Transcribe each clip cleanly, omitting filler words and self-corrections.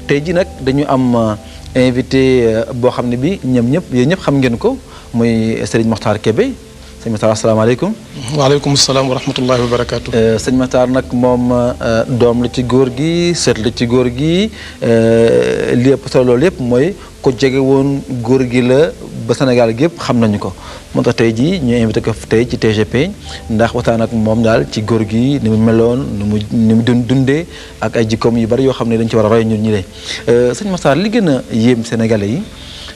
tey ji nag dañu am invité boo xam ne bi ñoom ñëpp yéen ñëpp xam ngeen ko muy Serigne Makhtar Kébé sëñ Makhtar asalaamaaleykum. waaleykum salaam wa rahmatullahi wa barakaatu. sëñ Makhtar nag moom doom la ci góor gi sët la ci góor gi li ëpp solo loolu yëpp mooy ko jege woon góor gi la ba Sénégal gi yëpp xam nañu ko moo tax tey jii ñu invité ko tey ci TGP ndax waxtaan ak moom daal ci góor gi ni mu meloon ni mu dundee ak ay jikkoom yu bari yoo xam ne dañ ci war a roy ñun ñi de sëñ Makhtar li gën a yéem Sénégalais yi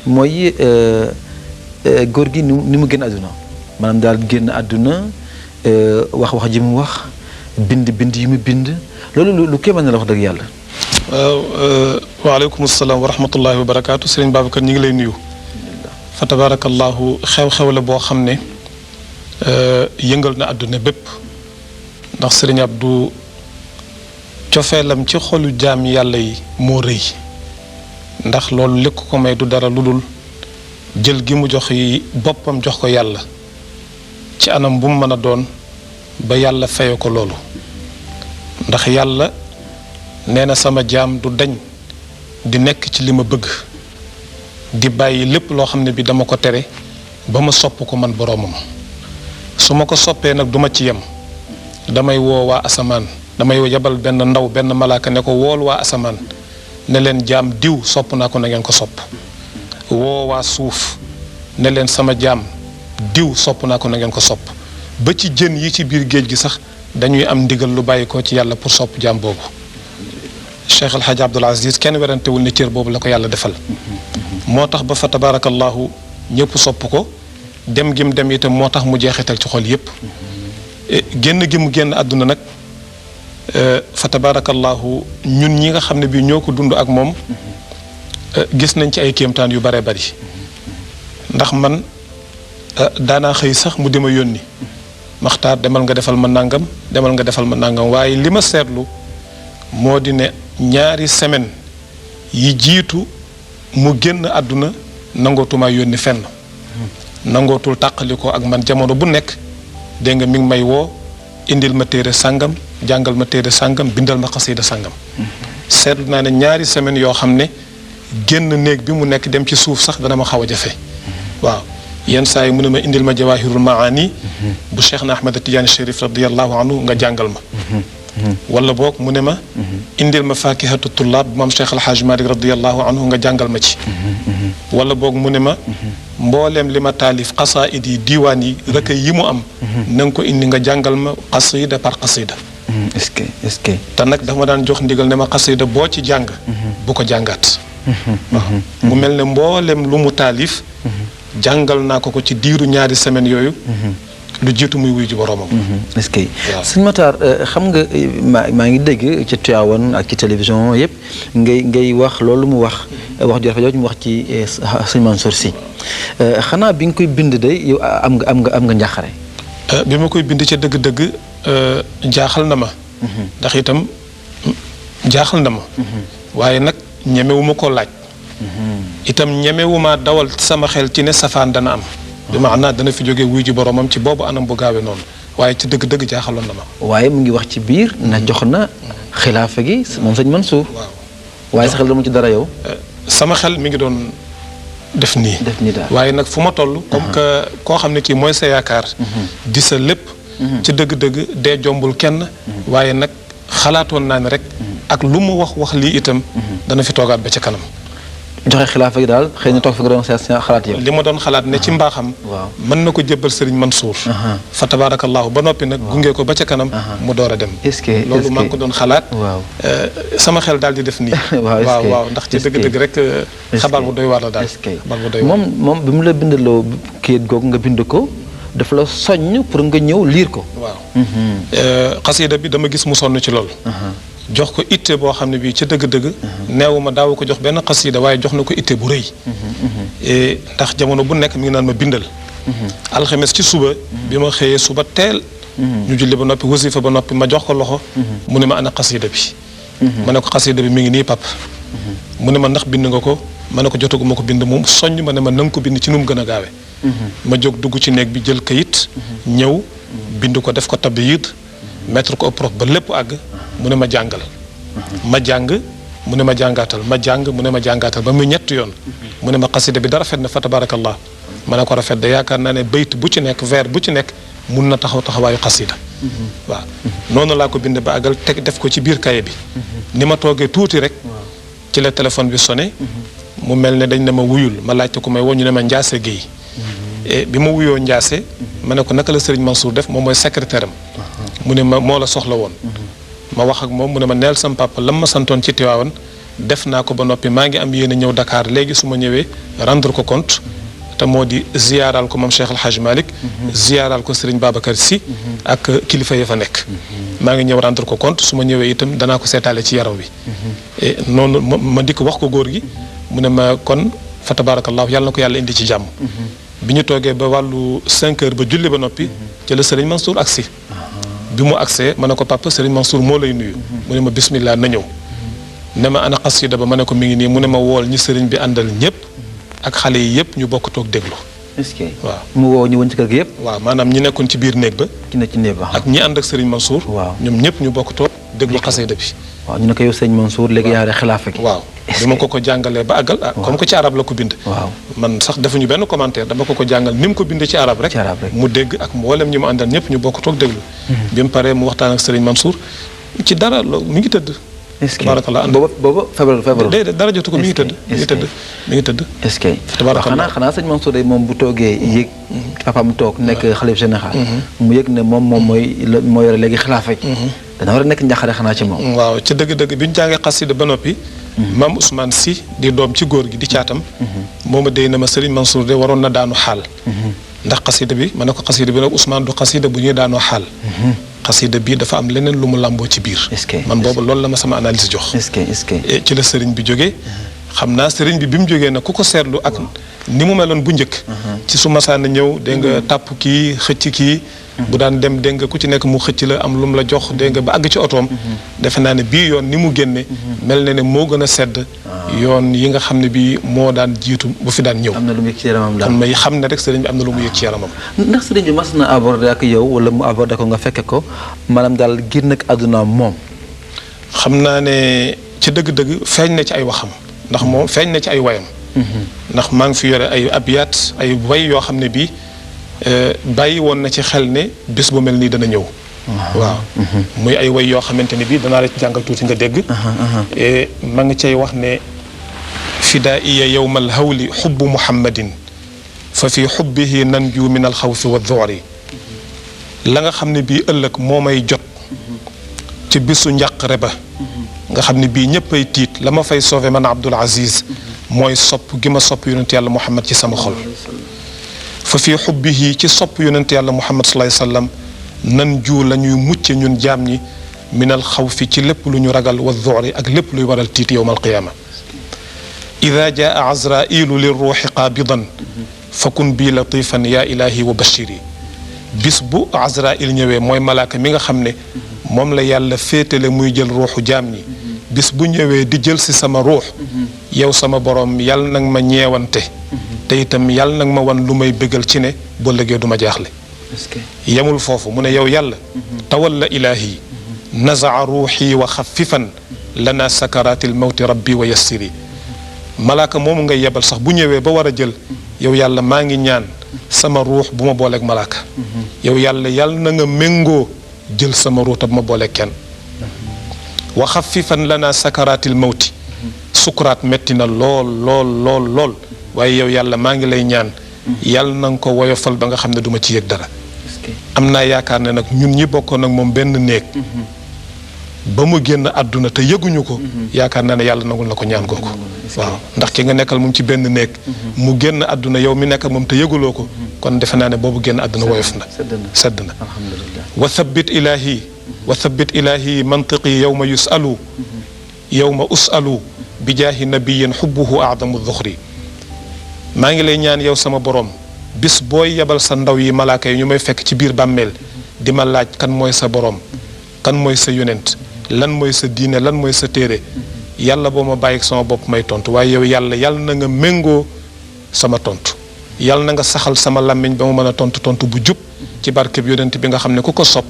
mooy góor gi ni mu génn àdduna maanaam daal génn àdduna wax ji mu wax bind yi mu bind loolu lu kéemaan na la wax dëgg yàlla. waaw waaleykum salaam wa rahmatullahi wa barakaatu Serigne Babacar ñu ngi lay nuyu. fa tabarakallahu xew-xew la boo xam ne yëngal na àdduna bépp ndax Serigne Abdou cofeelam ci xolu jaam yàlla yi moo rëy ndax loolu li ko may du dara lu dul jël gi mu jox yi boppam jox ko yàlla ci anam bu mu mën a doon ba yàlla faye ko loolu ndax yàlla nee na sama jaam du dañ di nekk ci li ma bëgg di bàyyi lépp loo xam ne bi dama ko tere ba ma sopp ko man boroomam su ma ko soppee nag duma ci yem damay woo waa asamaan damay yebal benn ndaw benn malaaka ne ko wool waa asamaan ne leen jaam diw sopp naa ko na ngeen ko sopp woo waa suuf ne leen sama jaam diw sopp naa ko na ngeen ko sopp ba ci jën yi ci biir géej gi sax dañuy am ndigal lu bàyyi ko ci yàlla pour sopp jaam boobu Cheikh El Hadj Abdoul Aziz kenn werantewul ne cër boobu la ko yàlla defal moo tax ba fa tabarakallahu ñëpp sopp ko dem gim dem itam moo tax mu jeexital ci xol yépp génn gi mu génn àdduna nag fa tabarakallahu ñun ñi nga xam ne bii ñoo ko dund ak moom gis nañ ci ay kéemtaan yu bare bari ndax man daanaa xëy sax mu dima yónni Makhtar demal nga defal ma nangam demal nga defal ma nangam waaye li ma seetlu moo di ne ñaari semaine yi jiitu mu génn àdduna nangootuma yónni fenn nangootul tàqali ko ak man jamono bu nekk dégg nga mi ngi may woo indil ma téere sàngam jàngal ma téere sàngam bindal ma xasida sàngam seetlu naa ne ñaari semaine yoo xam ne génn néeg bi mu nekk dem ci suuf sax dana ma xaw a jafe waaw yenn saa yi mu ne ma indil ma jawahirul maani bu Cheikh na Ahmed Tidiane Chérif radiyallahu anhu nga jàngal ma wala boog mu ne ma indil ma fakihatu tullaab bu maam Cheikh Alhaaj Malik radiyallahu anhu nga jàngal ma ci wala boog mu ne ma mbooleem li ma taalif xasaid yi diiwaan yi recueil yi mu am na nga ko indi nga jàngal ma xasida par xasida est-ce que te nag dafa ma daan jox ndigal ne ma xasida boo ci jàng bu ko jàngaat waaw mu mel ne mbooleem lu mu taalif jàngal naa ko ci diiru ñaari semaine yooyu lu jiitu muy wuyu ji boroomam. est-ce que sëñ Makhtar xam nga maa ngi dégg ci Tivaouane ak ci télévision yëpp ngay wax loolu mu wax ju rafet jooju mu wax ci sëñ Mansour Sy xanaa bi nga koy bind de yow am nga njàqare. bi ma koy bind ca dëgg-dëgg jaaxal na ma. ndax itam jaaxal na ma. waaye nag ñemewuma ko laaj. itam ñemewuma dawal sama xel ci ne safaan dana am. bi maanaa dana fi jógee wuy ji boromam ci boobu anam bu gaawee noonu waaye ci dëgg-dëgg jaaxaloon na ma. waaye mu ngi wax ci biir na jox na xilaafa gi moom sëñ Mansour. waaw waaye sa xel dama ci dara yow. sama xel mi ngi doon def nii. daal waaye nag fu ma toll. comme que koo xam ne kii mooy sa yaakaar. di sa lépp. ci dëgg-dëgg dee jombul kenn. waaye nag xalaatoon naa ne rek. ak lu mu wax lii itam. dana fi toogaat ba ca kanam. joxe xilaafa gi daal xëy na toog fi nga doon xalaat yow. li ma doon xalaat ne ci mbaaxam. waaw mën na ko jébbal Serigne Mansour. fa tabaarakallaahu ba noppi nag gunge ko ba ca kanam. mu door a dem. est-ce que loolu maa ngi ko doon xalaat. waaw sama xel daal di def nii. waaw ndax ci dëgg-dëgg rek. xabaar bu doy waar la daal. xabaar bu doy waar moom bi mu la bindaloo kayit googu nga bind ko dafa la soññ pour nga ñëw liir ko. waaw. xasida bi dama gis mu sonn ci loolu. jox ko itte boo xam ne bii ca dëgg-dëgg. neewuma daawu ko jox benn xasida waaye jox na ko itte bu rëy. ndax jamono bu nekk mi ngi naan ma bindal. alxames ci suba. bi ma xëyee suba teel. ñu julli ba noppi wasifa ba noppi ma jox ko loxo. mu ne ma ana xasida bi. ma ne ko xasida bi mi ngi nii pap mu ne ma ndax bind nga ko ma ne ko jotaguma ko bind moom soññ ma ne ma na nga ko bind ci nu mu gën a gaawe ma jóg dugg ci néeg bi jël kayit ñëw bind ko def ko tabiid mettre ko au prof ba lépp àgg mu ne ma jàngal ma jàng mu ne ma jàngaatal ma jàng mu ne ma jàngaatal ba muy ñetti yoon mu ne ma xasida bi dara rafet na fa tabarakallah ma ne ko rafet da yaakaar naa ne bayt bu ci nekk vers bu ci nekk mun na taxaw taxawaayu xasida waaw noonu laa ko bind ba àggal teg def ko ci biir kaye bi ni ma toogee tuuti rek ci la téléphone bi sonné mu mel ne dañ ne ma wuyul ma laajte ko may woo ñu ne ma Ndiasse Guèye bi ma wuyoo Ndiasse ma ne ko naka la Serigne Mansour def moom mooy secrétaire am mu ne ma moo la soxla woon ma wax ak moom mu ne ma neel sam papa lam ma santoon ci Tiwaawan def naa ko ba noppi maa ngi am yéen a ñëw Dakar léegi su ma ñëwee rendre ko compte te moo di ziyaaral ko moom Cheikh El Hadj Malick ziyaaral ko Serigne Babacar Sy ak kilifa ya fa nekk maa ngi ñëw rendre ko compte su ma ñëwee itam danaa ko seetaale ci yaram wi noonu ma di ko wax ko góor gi mu ne ma kon fa tabarakallahu yàlla na ko yàlla indi ci jàmm bi ñu toogee ba wàllu 5 heures ba julli ba noppi ci la Serigne Mansour agsi bi mu agsee ma ne ko papa Serigne Mansour moo lay nuyu mu ne ma bismillah na ñëw ne ma ana xasida ba ma ne ko mi ngi nii mu ne ma wool ñi Serigne bi àndal ñëpp ak xale yi yëpp ñu bokk toog déglu. est-ce que waaw mu woo ñu woon ci kër gi yëpp. waaw maanaam ñi nekkoon ci biir néeg ba. ci ne ci néeg ba ak ñi ànd ak Serigne Mansour. waaw ñoom ñëpp ñu bokk toog déglu xasida bi. waaw ñu ne ko yow sëñ Mansour léegi yaa yore xilaafa gi. waaw bi ma ko jàngalee ba àggal comme que ci arab la ko bind. waaw man sax defuñu benn commentaire dama ko jàngal ni mu ko bindee ci arab rek. mu dégg ak mboolem ñi mu àndal ñëpp ñu bokk toog déglu. bi mu paree mu waxtaan ak Serigne Mansour ci dara mi ngi tëdd. est-ce que tabarakallah booba feebar déedéet dara jotu ko mi ngi tëdd mi ngi tëdd est-ce que xanaa sëñ Mansour day moom bu toogee yëg papaam toog nekk xalif général mu yëg ne moom moo yore léegi xilaafa gi dana war a nekk njàqare xanaa ci moom waaw ci dëgg-dëgg bi ñu jàngee xasida ba noppi maam Ousmane Sy di doom ci góor gi di caatam moo ma déy na ma Serigne Mansour de waroon na daanu xaal ndax xasida bi ma ne ko xasida bi nag Ousmane du xasida bu ñuy daanoo xaal xasida bii dafa am leneen lu mu làmboo ci biir man boobu loolu la ma sama analyse jox ci la sëriñ bi jógee xam naa sëriñ bi mu jógee nag ku ko seetlu ak ni mu meloon bu njëkk ci su masaan ñëw dégg nga tàpp kii xëcc kii bu daan dem dégg nga ku ci nekk mu xëcc la am lu mu la jox dégg nga ba àgg ci otoom defe naa ne bii yoon ni mu génne mel na ne moo gën a sedd yoon yi nga xam ne bii moo daan jiitu bu fi daan ñëw am na lu mu yëg ci yaramam daal kon may xam ne rek sëriñ bi am na lu mu yëg ci yaramam ndax sëriñ bi mas na abordé ak yow wala mu abordé ko nga fekke ko maanaam daal gir nag àdduna moom xam naa ne ci dëgg-dëgg feeñ na ci ay waxam ndax moom feeñ na ci ay wayam ndax maa ngi fi yore ay abiyat ay way yoo xam ne bii bàyyi woon na ci xel ne bés bu mel nii dana ñëw waaw muy ay way yoo xamante ne bii danaa la ci jàngal tuuti nga dégg ma ngi cay wax ne fidaiya yowma alhawli xubbu muhammadin fa fi xubbihi nanju min alxawsi wa dori la nga xam ne bii ëllëg moo may jot ci bisu njàqare ba nga xam ne bii ñëpp ay tiit la ma fay sauvé man Abdul Aziz mooy sopp gi ma sopp yonent yàlla Muhammad ci sama xol fa fii xubbihi ci sopp yonent yàlla Muhammad sallallahu alayhi wasallam nan ju la ñuy mucce ñun jaam ñi minal xawfi ci lépp lu ñu ragal wa dori ak lépp luy waral tiit yowma alqiyaama ida jaa azrailu lirruuxi qaabidan fakun bii latifan yaa ilahi wa bashiri bis bu azrail ñëwee mooy malaaka mi nga xam ne moom la yàlla féetale muy jël ruuxu jaam ñi bis bu ñëwee di jël si sama ruux yow sama borom yàlla nag ma ñeewante te itam yàlla nag ma wan lu may bégal ci ne boo lëgee du ma jaaxle yemul foofu mu ne yow yàlla tawalla ilaahi nazaa ruuxi wa xafifan lana sakaraatil mawti rabbi wa yassiri malaaka moomu ngay yebal sax bu ñëwee ba war a jël yow yàlla maa ngi ñaan sama ruux bu ma booleeg malaaka yow yàlla yàlla na nga méngoo jël sama ruux te bu ma booleeg kenn wa xafifan lana sakaraatil mawti sukuraat metti na lool waaye yow yàlla maa ngi lay ñaan yàlla na nga ko woyofal ba nga xam ne duma ci yëg dara am naa yaakaar ne nag ñun ñi bokkoon ak moom benn néeg ba mu génn àdduna te yëguñu ko yaakaar naa ne yàlla nangul na ko ñaan googu waaw ndax ki nga nekkal moom ci benn néeg mu génn àdduna yow mi nekk moom te yëguloo ko kon defe naa ne boobu génn àdduna woyof na sedd na wa thabbit ilahi mantiqi yawma yusalu yawma usalu bi jaahi nabiyin xubbuhu aadamu duxri maa ngi lay ñaan yow sama borom bis booy yebal sa ndaw yi malaaka yi ñu may fekk ci biir bàmmeel di ma laaj kan mooy sa borom kan mooy sa yonent lan mooy sa diine lan mooy sa téere yàlla boo ma bàyyi sama bopp may tontu waaye yow yàlla na nga méngoo sama tontu yàlla na nga saxal sama làmmiñ ba ma mën a tontu bu jub ci barkeb yonent bi nga xam ne ku ko sopp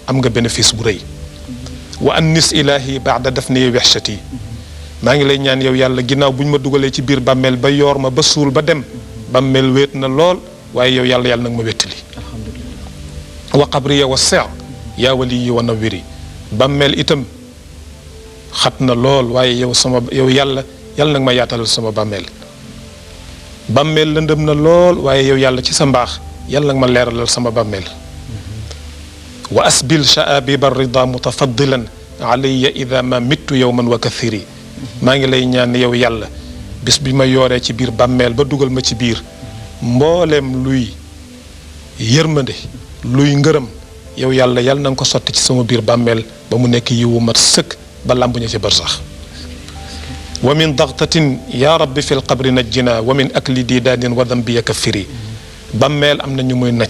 am nga bénéfice bu rëy wa annis ilahi baada dafni wexshati maa ngi lay ñaan yow yàlla ginnaaw bu ñu ma dugalee ci biir bàmmeel ba yoor ma ba suul ba dem bàmmeel wéet na lool waaye yow yàlla nag ma wéttali wa qabriya wa se' yaa waliyi wa nawwiri bàmmeel itam xat na lool waaye yow yàlla nag ma yaatalal sama bàmmeel bàmmeel lëndëm na lool waaye yow yàlla ci sa mbaax yàlla nag ma leeralal sama bàmmeel wa asbil sha'abiba rida mutafaddilan alayya ida ma mittu yowman wa kathiri maa ngi lay ñaan yow yàlla bis bi ma yooree ci biir bàmmeel ba dugal ma ci biir mbooleem luy yërmande luy ngërëm yow yàlla na nga ko sotti ci sama biir bàmmeel ba mu nekk yiwu mat sëkk ba làmbuñu ci barsax wa min daxtatin ya rabbi fi lqabri najjina wa min akli didaadin wa dambiya kaffiri bàmmeel am na ñu muy naj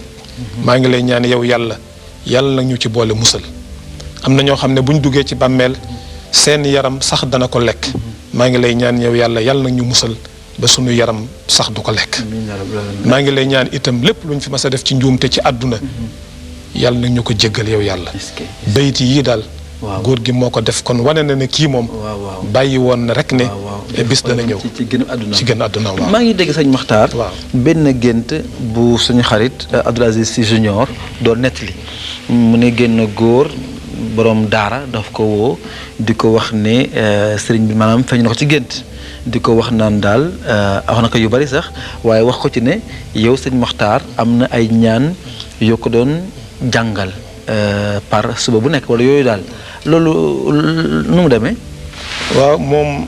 maa ngi lay ñaan yow yàlla nag ñu ci boole musal am na ñoo xam ne bu ñu duggee ci bàmmeel seen yaram sax dana ko lekk maa ngi lay ñaan yow yàlla nag ñu musal ba sunu yaram sax du ko lekk maa ngi lay ñaan itam lépp lu ñu fi mas a def ci njuumte ci àdduna yàlla nag ñu ko jéggal yow yàlla bayit yii daal góor gi moo ko def kon wane na ne kii moom bàyyi woon na rek ne bis dana ñëw ci gën àdduna waaw maa ngi dégg sëñ Maxtaar benn gént bu suñu xarit Abdoul Aziz Sy Junior doon nettali mu ne génn góor borom daara daf ko woo di ko wax ne sëriñ bi maanaam feeñ na ko ci gént di ko wax naan daal wax na ko yu bari sax waaye wax ko ci ne yow sëñ Maxtaar am na ay ñaan yoo ko doon jàngal par suba bu nekk wala yooyu daal loolu nu mu demee. waaw moom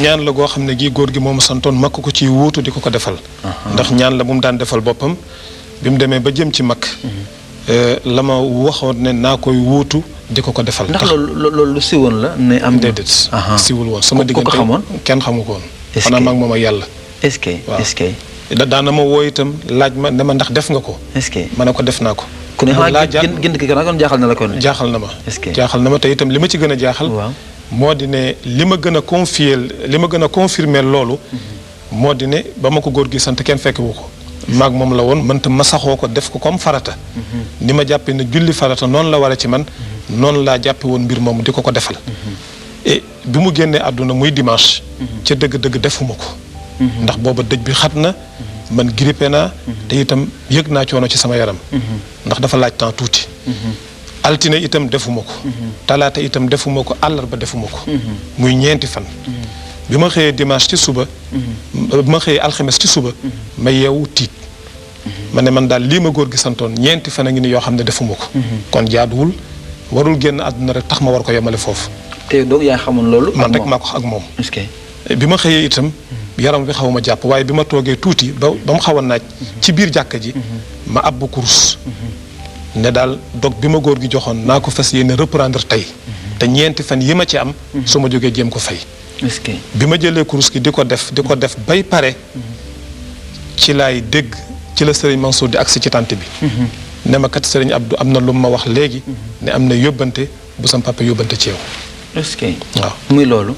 ñaan la goo xam ne gii góor gi moom santoon mag ko ci wuutu di ko ko defal. ndax ñaan la bu mu daan defal boppam bi mu demee ba jëm ci mag. la ma waxoon ne naa koy wuutu di ko ko defal. ndax loolu lu siwoon la ne am. déedéet siwul woon sama diggante kenn xamu ko woon. est-ce que xanaa mag moom ak yàlla. est-ce que est-ce que. daana ma woo itam laaj ma ne ma ndax def nga ko. est-ce que ma ne ko def naa ko. ku ne xanaa gën ki kon jaaxal na la kon. jaaxal na ma. est-ce que jaaxal na ma te itam li ma ci gën a jaaxal. moo di ne li ma gën a confirmer loolu. moo di ne ba ma ko góor gi sant kenn fekk wu ko. maag moom la woon mënta ma saxoo ko def ko comme farata. ni ma jàppee ne julli farata noonu la war a ci man. noonu laa jàppe woon mbir moomu di ko ko defal. et bi mu génnee àdduna muy dimanche. ca dëgg-dëgg defuma ko. ndax booba dëj bi xat na. man grippé naa. te itam yëg naa coono ci sama yaram. ndax dafa laaj temps tuuti. altine itam defuma ko. talaata itam defuma ko àllarba defuma ko. muy ñeenti fan. bi ma xëyee dimanche ci suba. bi ma xëyee alxames ci suba. ma yeewu tiit. ma ne man daal lii ma góor gi santoon ñeenti fan a ngi ni yoo xam ne defuma ko. kon jaaduwul warul génn àdduna rek tax ma war ko yemale foofu. te donc yaa xamoon loolu. man rek maa ko ak moom. est-ce que bi ma xëyee itam. yaram bi xaw ma jàpp waaye bi ma toogee tuuti ba mu xaw a naaj. ci biir jàkka ji. ma abbu kurus. ne daal dog bi ma góor gi joxoon naa ko fas yéene reprendre tey. te ñeenti fan yi ma ci am. su ma jógee jéem ko fay. est-ce que bi ma jëlee kurus gi di ko def bay pare. ci laay dégg ci la sëriñ Mansour di agsi ci tànt bi. ne ma kat sëriñ Abdou am na lu ma wax léegi. ne am na yóbbante bu sam papa yóbbante ci yow. est-ce que waaw muy loolu.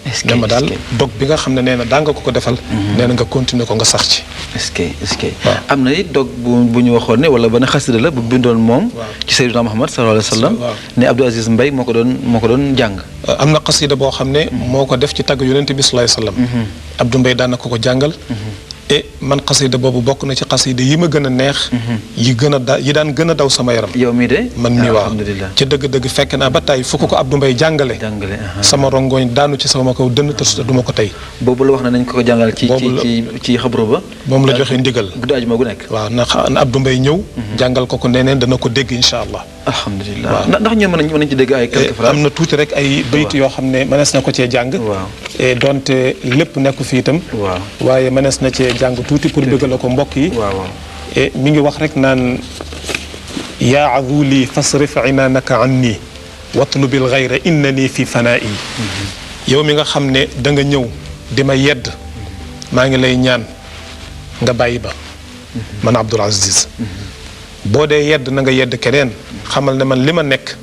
est-ce que ne ma daal dog bi nga xam ne nee na daa nga ko defal. nee na nga continuer ko nga sax ci. est-ce que am na it dog bu ñu waxoon ne wala benn xasida la bu bindoon moom. ci Seydina Muhammad sallallahu alayhi wa sallam. ne Abdou Aziz Mbaye moo ko doon jàng. am na xasida boo xam ne. moo ko def ci tagg yonent bi sallallahu alayhi wa sallam. Abdou Mbaye daan na ko jàngal. et man xasida boobu bokk na ci xasida yi ma gën a neex. yi daan gën a daw sama yaram. yow mii de. man mii waaw ci dëgg-dëgg fekk naa ba tey fu ko Abdou Mbaye jàngale. sama rongoñ daanu ci sama kaw dënn te du ma ko tey. boobu la wax na nañ ko jàngal ci xabru ba. moom la joxe ndigal. guddi ajuma gu nekk. waaw na Abdou Mbaye ñëw. jàngal ko neneen dana ko dégg incha allah. alhamdulilah ndax ñoom mën nañ ci dégg ay quelques phrases. am na tuuti rek ay bayit yoo xam ne mënees na ko cee jàng. waaw et donte lépp nekku fi itam. waaw waaye mënees na cee jàng tuuti pour bëggal ko mbokk yi. waaw et mi ngi wax rek naan. yaa azuli fasrif inaanaka anni watlubil gayra innani fi fanaa'i. yow mi nga xam ne da nga ñëw di ma yedd. maa ngi lay ñaan nga bàyyi ba. man Abdoul Aziz. boo dee yedd na nga yedd keneen xamal ne man li ma nekk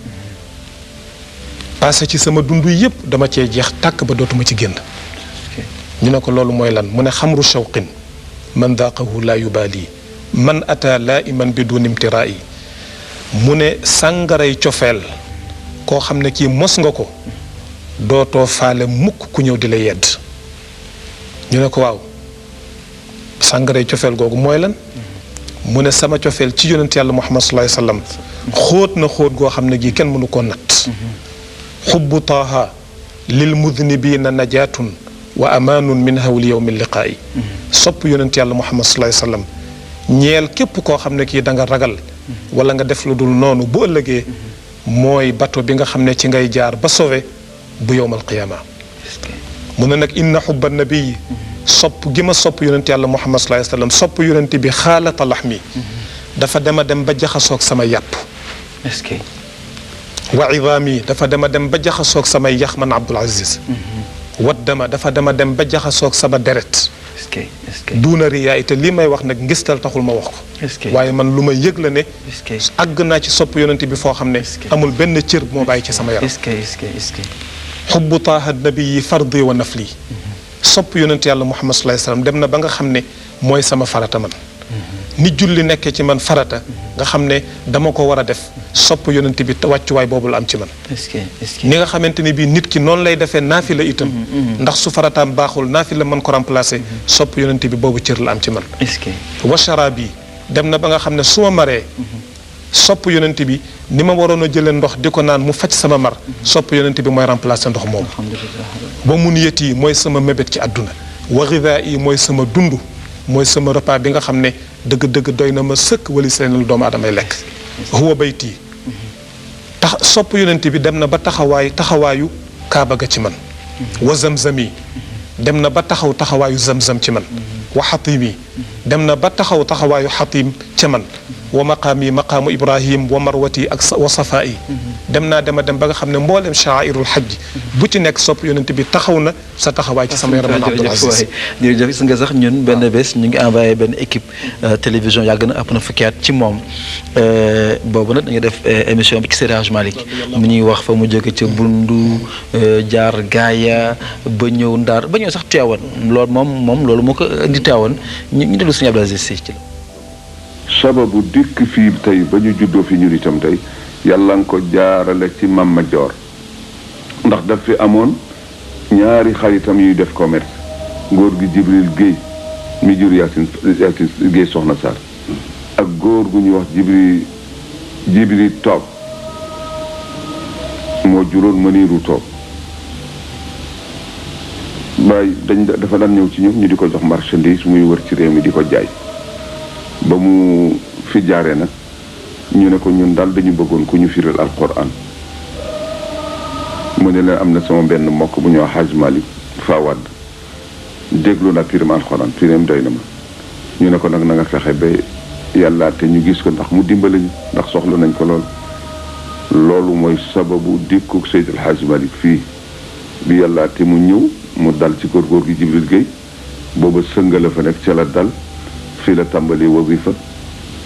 passé ci sama dund yëpp dama cee jeex tàkk ba dootuma ci génn. ñu ne ko loolu mooy lan mu ne xamru shawqin man daaqahu laa yubaali man ata laa iman bi dun imtiraa'i mu ne sàngaray cofeel koo xam ne kii mos nga ko dootoo faale mukk ku ñëw di la yedd ñu ne ko waaw sàngaree cofeel googu mooy lan mu ne sama cofeel ci yonent yàlla Muhammad sallallahu alayhi wasallam xóot na xóot goo xam ne gii kenn mënu koo natt xubbu taaha lil mudnibina najaatun wa amaanun min hawli yawmi liqaayi sopp yonent yàlla Muhammad sallallahu alayhi wasallam ñeel képp koo xam ne kii da nga ragal wala nga def lu dul noonu bu ëllëgee mooy bato bi nga xam ne ci ngay jaar ba sauvé bu yowmal qiyaama mu ne nag inna xubba nabii sopp gi ma sopp yonent yàlla Muhammad sallallahu alayhi wasallam sopp yonent bi xaalata laxmi dafa dem ba jaxasoog sama yàpp wa idaami dafa dem ba jaxasoog samay yax man Abdul Aziz waddama dafa dem ba jaxasoog sama deret duuna riyaa te lii may wax nag ngistal taxul ma wax ko waaye man lu ma yëg la ne àgg naa ci sopp yonent bi foo xam ne amul benn cër moo bàyyi ci sama yaram xubbu taaha nabii fardi wa nafli sopp yonent yàlla Muhammad sallallahu alayhi wasallam dem na ba nga xam ne mooy sama farata man ni julli nekkee ci man farata nga xam ne dama ko war a def sopp yonent bi wàccuwaay boobu la am ci man ni nga xamante ni bii nit ki noonu lay defee naafila itam ndax su farataam baaxul naafila mën ko remplacer sopp yonent bi boobu cër la am ci man washara bi dem na ba nga xam ne su ma maree sopp yonent bi ni ma waroon a jëlee ndox di ko naan mu faj sama mar sopp yonent bi mooy remplacer ndox moomu ba mun yët yi mooy sama mébét ci àdduna wa xidaa yi mooy sama dund mooy sama repas bi nga xam ne dëgg-dëgg doy na ma sëkk wali seenal doomu aadamay lekk huwa bayti tax sopp yonent bi dem na ba taxawaayu kaaba ga ci man wa zamzami dem na ba taxawaayu zamzam ci man wa xatimi dem na ba taxawaayu xatim ca man wa maqaamu ibrahim wa marwati ak wa safaa'i dem ba nga xam ne mboolem sha'airul hajj bu ci nekk sopp yonent bi taxaw na sa taxawaay ci sama yaram Abdul Aziz jërëjëf gis nga sax ñun benn bés ñu ngi envoyé benn équipe télévision yàgg na ëpp na fukki at ci moom boobu nag dañuy def émission bi ci Seydi Hadji Malick mu ñuy wax fa mu jóge ca Bundu jaar Gaaya ba ñëw Ndar ba ñëw sax Tiwaawan loolu loolu moo ko indi Tiwaawan ñu déglu Sëriñ Abdul Aziz Sy ci sababu dikk fii tey ba ñu juddoo fi ñun itam tey yàlla nga ko jaarale ci Mama Dior ndax daf fi amoon ñaari xaritam yuy def commerce góor gi Jibril Guèye mi jur Yacine Guèye Soxna Sarr ak góor gu ñuy wax Jibril Toob moo juróon Maniru Toob waaye dafa daan ñëw ci ñoom ñu di ko jox marchandise muy wër ci réew mi di ko jaay ba mu fi jaaree nag ñu ne ko ñun daal dañu bëggoon ku ñu firal alquran mu ne leen am na sama benn mbokk bu ñuy wax Hadj Malick Fawad déglu na firim alquran firim doy na ma ñu ne ko nag na nga fexe ba yàlla te ñu gis ko ndax mu dimbali ñu ndax soxla nañ ko loolu mooy sababu dikku Seydil Hadj Malick fii bi yàlla te mu ñëw mu dal ci góor gi Jibril Guèye booba sëngala fa nekk ca la dal fii la tàmbali wazifa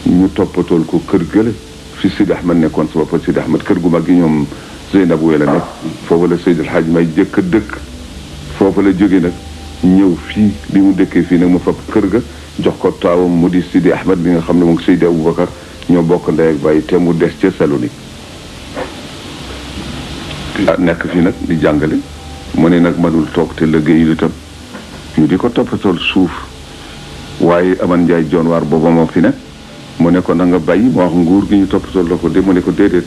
ñu toppatool ko kër gële fi Sidi Ahmed nekkoon sa bopp Sidi Ahmed kër gu mag gi ñoom Zeynab wela nekk foofu la Seydil Hadj may jëkk a dëkk foofu la jóge nag ñëw fii bi mu dëkkee fii nag mu fab kër ga jox ko taawam mu di Sidi Ahmed bi nga xam ne moom Seydi Aboubacar ñoo bokk ndey ak bàyyi te mu des ca Salonique nekk fii nag di jàngale mu ne nag mënul toog te liggéeyul itam ñu di ko toppatool suuf waaye aman njaay joon waar booba moo fi ne mu ne ko na nga bàyyi moo wax nguur gi ñu toppatoo la ko de mu ne ko déedéet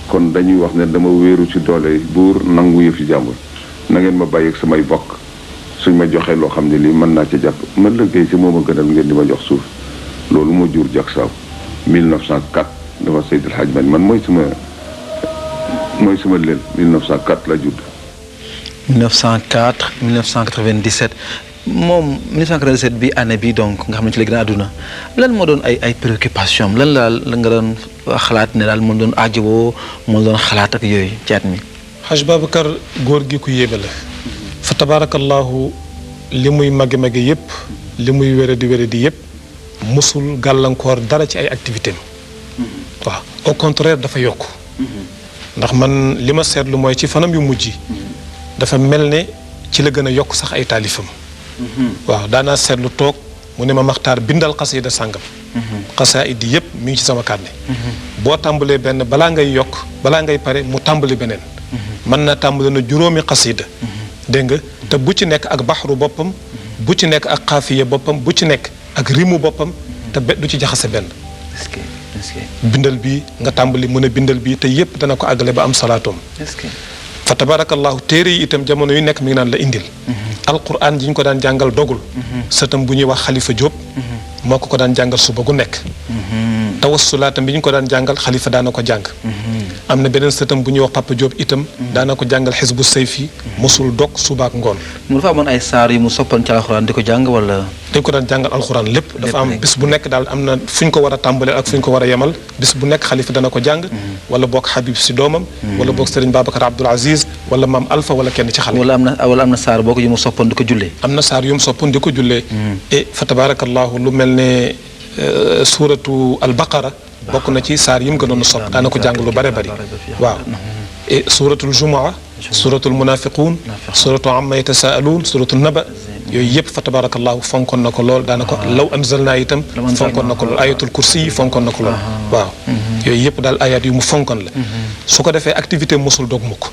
kon dañuy wax ne dama wéeru ci doole buur nangu yëfi jàmbur na ngeen ma bàyyi ak samay bokk suñ ma joxee loo xam ne lii mën naa ca jàpp ma liggéey si moo ma gënal ngeen di ma jox suuf loolu moo jur jak saaw 1904 dafa Seydil Hadj Malick man mooy sama leel 1904 la judd 1904 1997 moom 1997 bi année bi donc nga xam ne ci la gën a àdduna lan moo doon ay préoccupation lan la nga doon xalaat ne daal moom doon aajowoo moom doon xalaat ak yooyu ci at mi. Haj Babacar góor gi ku yéeme la. fa tabarakallahu li muy magi yëpp li muy wéradi yëpp musul gàllankoor dara ci ay activité am waaw au contraire dafa yokk ndax man li ma seetlu mooy ci fanam yu mujj dafa mel ne ci la gën a yokk sax ay taalifam waaw daanaa seetlu toog mu ne ma Maxtaar bindal xasida sàngam xasaayid yi yëpp mi ngi ci sama carnet boo tàmbalee benn balaa ngay yokk balaa ngay pare mu tàmbali beneen mën na tàmbali na juróomi xasida dégg nga te bu ci nekk ak baxru boppam bu ci nekk ak xaafiya boppam bu ci nekk ak rimu boppam te du ci jaxase benn bindal bi nga tàmbali mën a bindal bi te yépp dana ko àggale ba am salaatoom fa tabarakallahu téere yi itam jamono yu nekk mi ngi naan la indil alquran ji ñu ko daan jàngal dogul sëtam bu ñuy wax xalifa Diop moo ko daan jàngal suba gu nekk tawassulaatam bi ñu ko daan jàngal xalifa daana ko jàng am na beneen sëtam bu ñuy wax Papa Diop itam daana ko jàngal xisbu sayfi mosul dog suba ak ngoon mu dafa amoon ay saar yu mu soppan ci alxuraan di ko jàng wala dañ ko daan jàngal alxuraan lépp dafa am bis bu nekk daal am na fu ñu ko war a tàmbalee ak fu ñu ko war a yemal bis bu nekk xalifa dana ko jàng wala boog Habib si doomam wala boog Serigne Babacar Abdoul Aziz wala maam Alpha wala kenn ci xale wala am na saar boo ko yu mu soppan di ko jullee am na saar yu mu soppan di ko jullee et fa tabarakallahu lu mel ne suuratu albaqara bokk na ci saar yi mu gënoon a sopp daana ko jàng lu bare bari waaw et suuratul jumaa suuratul munafiquun suuratu amma yatasaaluun suuratul naba yooyu yëpp fa tabarakallahu fonkoon na ko lool daana ko law anzalnaa itam fonkoon na ko lool ayatul kursi yi fonkoon na ko lool waaw yooyu yëpp daal ayat yu mu fonkoon la su ko defee activité mosul dog mukk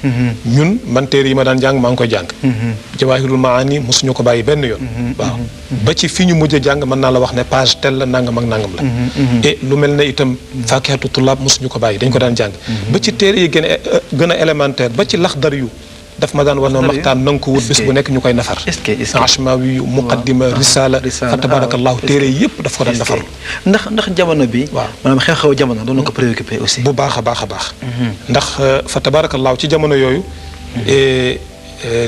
ñun man téere yi ma daan jàng maa ngi koy jàng jawaahirul maani mosuñu ko bàyyi benn yoon waaw ba ci fi ñu mujj a jàng mën naa la wax ne page tel la nangam ak nangam la et lu mel ne itam faakihatu tullaab mosuñu ko bàyyi dañ ko daan jàng ba ci téere yi gën a élémentaire ba ci laxdar yu daf ma daan war na maxtaan na nga ko wut bis bu nekk ñu koy nafar ashmawi yu muqaddima risala fa tabarakallahu téere yëpp daf ko daan nafar ndax jamono bi waaw maanaam xew-xew jamono doon na ko préoccupé aussi bu baax a baax a baax ndax fa tabarakallahu ci jamono yooyu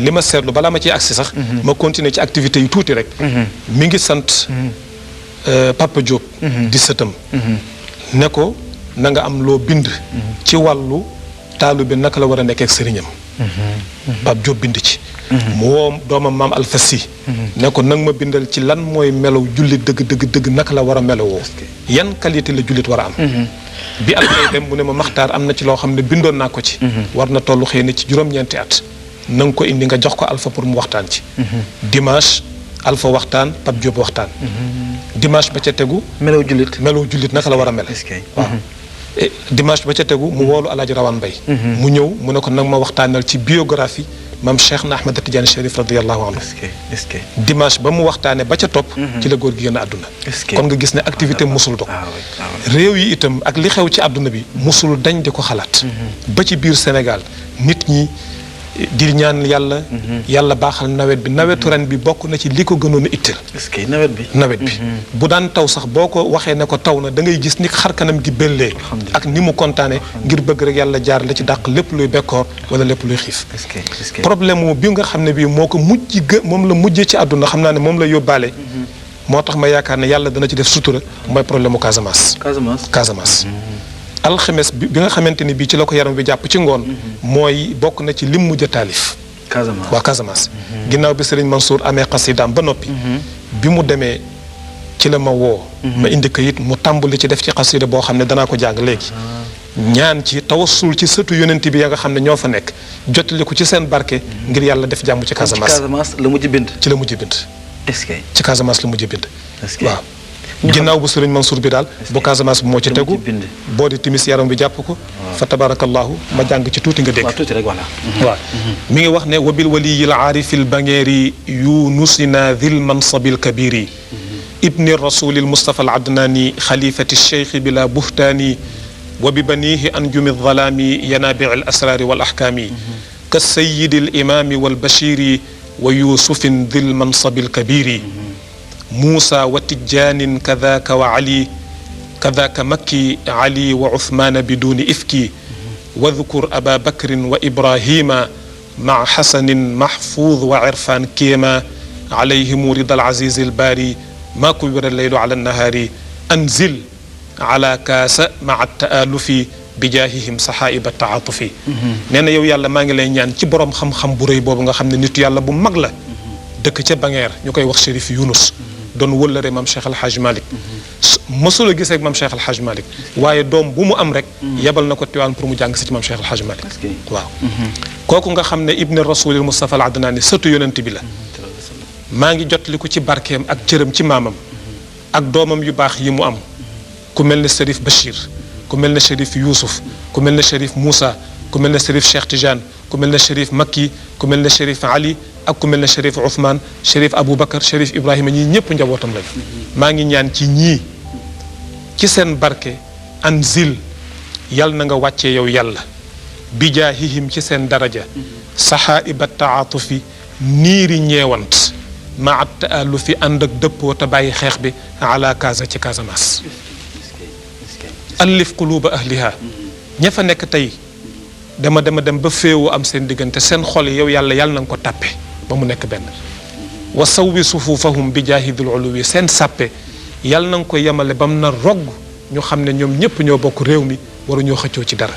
li ma seetlu balaa ma ciy agsi sax ma continuer ci activité yu tuuti rek mi ngi sant Papa Diop di sëtam ne ko na nga am loo bind ci wàllu taalu bi naka la war a nekkee ak sëriñam Pape Diop bind ci mu woo doomam maam Alfasi ne ko nag ma bindal ci lan mooy melaw jullit dëgg naka la war a melowoo yan qualité la jullit war a am bi alfay dem mu ne ma maxtaar am na ci loo xam ne bindoon naa ko ci war na tollu xëy na ci juróom-ñeenti at na nga ko indi nga jox ko Alpha pour mu waxtaan ci dimanche Alpha waxtaan Pape Diop waxtaan dimanche ba ca tegu melaw jullit naka la war a mel waaw dimanche ba ca tegu mu woolu Alaaji Rawaan Mbay mu ñëw mu ne ko nag ma waxtaanal ci biographie maam Cheikh na Ahmed Tidiane Chérif radiyallahu anhu dimanche ba mu waxtaanee ba ca topp ci la góor gi génn àdduna kon nga gis ne activité musul dog réew yi itam ak li xew ci àdduna bi musul dañ di ko xalaat ba ci biir Sénégal nit ñi di ñaan yàlla baaxal nawet bi nawetu ren bi bokk na ci li ko gënoon a itteel nawet bi bu daan taw sax boo ko waxee ne ko taw na da ngay gis ni xar kanam gi bellee ak ni mu kontaane ngir bëgg rek yàlla jaar la ci dàq lépp luy bekkoor wala lépp luy xiif problème bi nga xam ne bii moo ko moom la mujjee ci àdduna xam naa ne moom la yóbbaale moo tax ma yaakaar ne yàlla dana ci def sutura mooy problème mu Casamance alxames bi nga xamante ni bii ci la ko yaram bi jàpp ci ngoon mooy bokk na ci lim mujj a taalif waa Casamance ginnaaw bi Serigne Mansour amee xasidaam ba noppi bi mu demee ci la ma woo ma indi kayit mu tàmbali ci def ci xasida boo xam ne danaa ko jàng léegi ñaan ci tawassul ci sëtu yonent bi ya nga xam ne ñoo fa nekk jotali ko ci seen barke ngir yàlla def jàmm ci Casamance la mujj bind ci la mujj bind ci Casamance la mujj bind waaw ginnaaw bu Sëriñ Mansour bi daal bu Casamance bi moo ci tegu boo di timis yaram bi jàpp ko fa tabarakallahu ma jàng ci tuuti nga dégg waaw mi ngi wax ne wabil waliyil aarifil bangeeri yunusina dhil mansabil kabiri ibni rasulil mustafa al adnani xalifati cheikh bila buhtaani wa bi banihi anjumi dhalaami yanabici al asraari wal ahkaami ka sayidi al imaami wal bashiri wa yusufin dhil mansabil kabiri موسى وتجان كذاك وعلي كذاك مكي علي وعثمان بدون إفكي واذكر أبا بكر وإبراهيم مع حسن محفوظ وعرفان كيما عليهم رضا العزيز الباري ما كبر الليل على النهار أنزل على كاس مع التآلف بجاههم صحائب التعاطف نينا يو يالا ماغي لاي ñaan ci borom xam-xam bu reuy bobu nga xamne nitu yàlla bu mag la dëkk ca Bangeer ñu koy wax Chérif Younous doon wëllëre maam Cheikh El Hadj Malick mësul a gisee ak maam Cheikh El Hadj Malick waaye doom bu mu am rek yebal na ko Tiwaan pour mu jàng si ci maam Cheikh El Hadj Malick waaw kooku nga xam ne ibni rasulil Mustafa al Adnani sëtu yonent bi la maa ngi jotli ko ci barkeem ak cëram ci maamam ak doomam yu baax yi mu am ku mel ne Chérif Bachir ku mel ne Chérif Youssouf ku mel ne Chérif Moussa ku mel ne Chérif Cheikh Tidiane ku mel ne Chérif Makki ku mel ne Chérif Ali ak ku mel ne Chérif Ousmane Chérif Aboubacar Chérif Ibrahima ñii ñëpp njabootam lañ maa ngi ñaan ci ñii ci seen barke anzil yal na nga wàccee yow yàlla bijaahihim ci seen daraja saxaaiba taatufi niiri ñeewant maa taalufi ànd ak dëppoo te bàyyi xeex bi ala Casa ci Casamance allif quluba ahliha ña fa nekk tey dama dem ba féewoo am seen diggante seen xol yow yàlla na nga ko tàppe ba mu nekk benn wa sawwi sufufahum bi jaahidul uluwi seen sàppe yàlla na nga ko yemale ba mu na rogg ñu xam ne ñoom ñëpp ñoo bokk réew mi waru ñoo xëccoo ci dara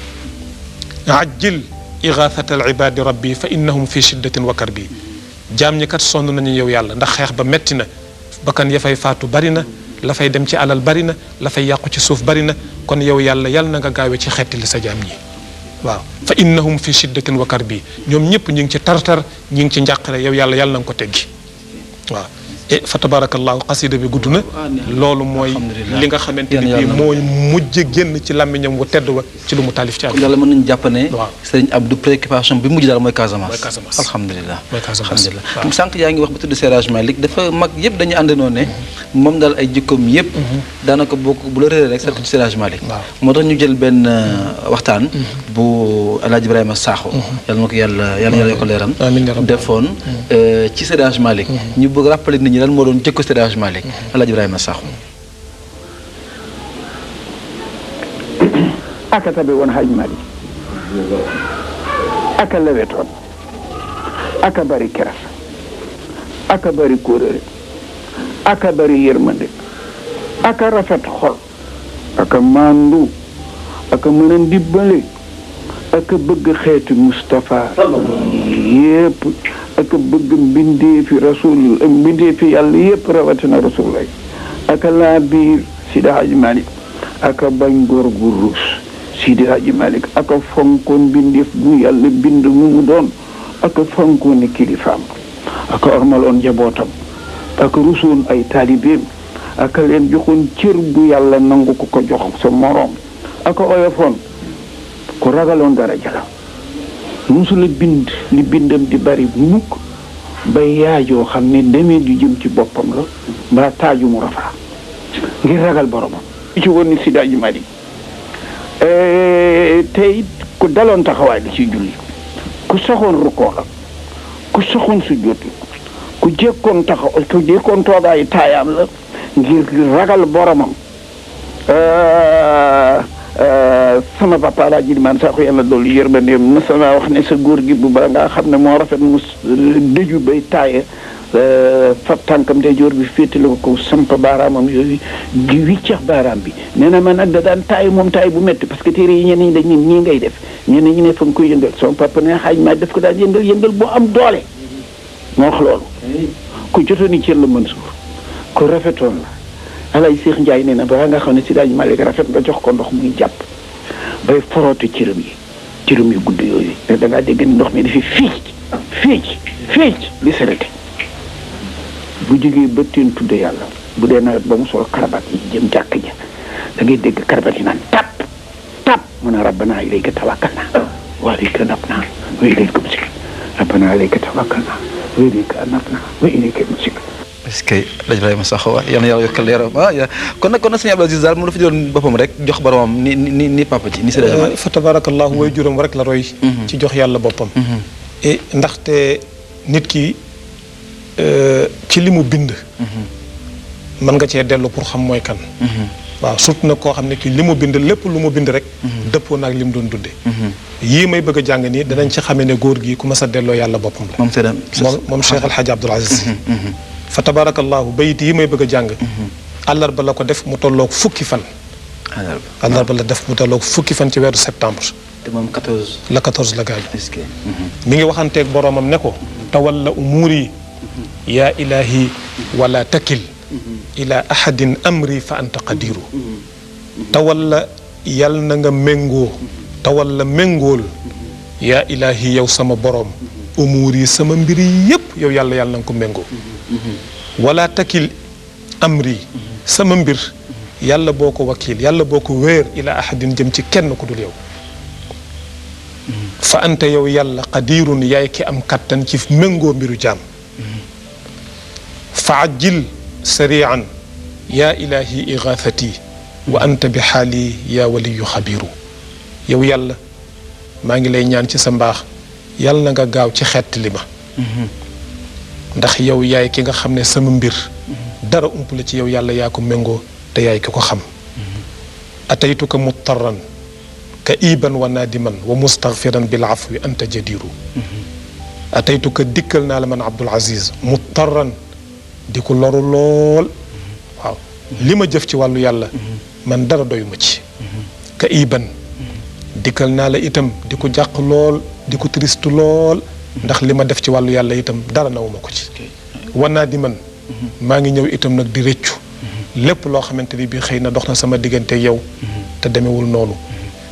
ajjil igathata al ibadi rabbi fa innahum fi shiddatin wa karbi jaam ñi kat sonn nañu yow yàlla ndax xeex ba metti na bakkan ya fay faatu bari na la fay dem ci alal bari na la fay yàqu ci suuf bari na kon yow yàlla na nga gaawe ci xettali sa jaam ñi waaw fa innahum fi shiddatin wa karbi ñoom ñëpp ñu ngi ci tartar ñu ngi ci njàqare yow yàlla na nga ko teggi waaw fa tabarakallahu xasida bi gudd na loolu mooy li nga xamante ni bii mooy mujj génn ci làmmiñam wu tedd wa ci lu mu taalif ci àdduna. yàlla mën nañu jàpp ne sëriñ Abdou préoccupation bi mujj daal mooy Casamance. alhamdulilah alhamdulilah sànq yaa ngi wax ba tudd Seydi Malick dafa mag yëpp dañu àndandoo ne moom daal ay jikkoom yëpp daanaka bokk bu la réeré rek sa ci Seydi Malick moo tax ñu jël benn waxtaan bu El Hadj Ibrahima Sakho yàlla na ko yàlla yokk leeram defoon ci Seydi Malick ñu bëgg rappeler nit ñi lan moo doon jëkko Seydi Hadji Malick El Hadj Ibrahima Sakho aka tabe woon Hadji Malick aka lewetoon aka bari keras aka bari kóorëre aka bari yërmande aka rafet xol aka mandu aka mën a ndibbale aka bëgg xeetu Moustapha yépp aka bëgg mbindeefi rasul mbindeefi yàlla yépp rawatina rasul lay aka laa biir Seydi Hadji Malick aka bañ góor gu ruus Seydi Hadji Malick aka fonkoon mbindeef gu yàlla bind mu doon aka fonkoon kilifaam aka ormaloon njabootam aka rusoon ay taalibeem aka leen joxoon cër bu yàlla nangu ko jox sa moroom aka oyofoon ku ragaloon daraja la musula bind li bindam di bari mukk ba yaajoo xam ne demee ju jëm ci boppam la mbaa taaju mu rafaa ngir ragal boromam ci woon ni Seydi Hadji Malick tey ku daloon taxawaay la ci julli ku saxoon rukkoo la ku saxoon sujjóot la ku jekkoon toogaayu taayaam la ngir ragal boromam sama papa Alaaji Ilimaan Sakho yàlla doolu yërmandeem na sama wax ne sa góor gi bu ba nga xam ne moo rafet mu dëju bay taaye fab tànkam de joor bi féetale ko samp baaraamam yooyu di wiccax baaraam bi nee na ma nag da daan taay moom taay bu métti parce que téere yi ñenn ñi dañ ñii ngay def ñenn ñi ne fa nga koy yëngal sama papa ne Hadji Malick daf ko daan yëngal boo am doole moo wax loolu ku jotooni cër la Mansour ku rafetoon la Alaaji Seex Njaay nee na ba nga xam ne Seydi Hadji Malick rafet nga jox ko ndox muy jàpp bay foroote cëram yu gudd yooyu ne da ngaa dégg ni ndox mi dafi fiic li serete bu jógee ba teen tudde yàlla bu dee nawet ba mu sol karabat yi jëm jàkk ja da ngay dégg karabat yi naan tap mu ne rabbana ilayka tawakkalna wa ilayka anabna wa ilayka musik rabbana ilayka tawakkalna wa ilayka anabna wa ilayka musik est-ce que El Hadj Ibrahima Sakho yal na yàlla yokkal leeram kon nag sëñ Abdou Aziz Daal moom dafa jëloon boppam rek jox boromam ni papa ji ni Seydi Hadji Malick fa tabarakallahu way juróom rek la roy ci jox yàlla boppam ndaxte nit ki ci li mu bind mën nga cee dellu pour xam mooy kan waaw surtout nag koo xam ne kii li mu bind lépp lu mu bind rek dëppoo naag li mu doon dunde yii may bëgg a jàng nii danañ ci xamee ne góor gi ku mas a delloo yàlla boppam la moom Cheikh El Hadj Abdoul Aziz fa tabarakallahu bayit yi may bëgg a jàng àllarba la ko def mu tolloog fukki fan àllarba la def mu tolloog fukki fan ci weeru septembre te moom 14 la 14 la gaañ mi ngi waxanteeg boroomam ne ko tawalla umuuri yaa ilahi wala takil ila ahadin amri fa anta qadiru tawalla yal na nga méngoo tawalla méngool yaa ilahi yow sama boroom umuuri sama mbir yépp yow yàlla na nga ko méngoo wala takil amri sama mbir yàlla boo ko wakiil yàlla boo ko wéer ila ahadin jëm ci kenn ku dul yow fa anta yow yàlla qadirun yaay ki am kattan ci méngoo mbiru jaam fa ajjil sarian yaa ilahi igathati wa anta bi xaali yaa waliyu xabiru yow yàlla maa ngi lay ñaan ci sa mbaax yàlla na nga gaaw ci xett li ma ndax yow yaay ki nga xam ne sama mbir dara ump la ci yow yàlla yaa ko méngoo te yaay ki ko xam ataytuka muttaran ka iban wa naadiman wa mustaghfiran bil afwi anta jadiru ataytuka dikkal naa la man Abdul Aziz muttaran di ko loru lool waaw li ma jëf ci wàllu yàlla man dara doyuma ci ka iban dikkal naa la itam di ko jàq lool di ko triste lool ndax li ma def ci wàllu yàlla itam dara nawuma ko ci wanaa di man maa ngi ñëw itam nag di rëccu lépp loo xamante ni bii xëy na dox na sama diggante yow te demewul noonu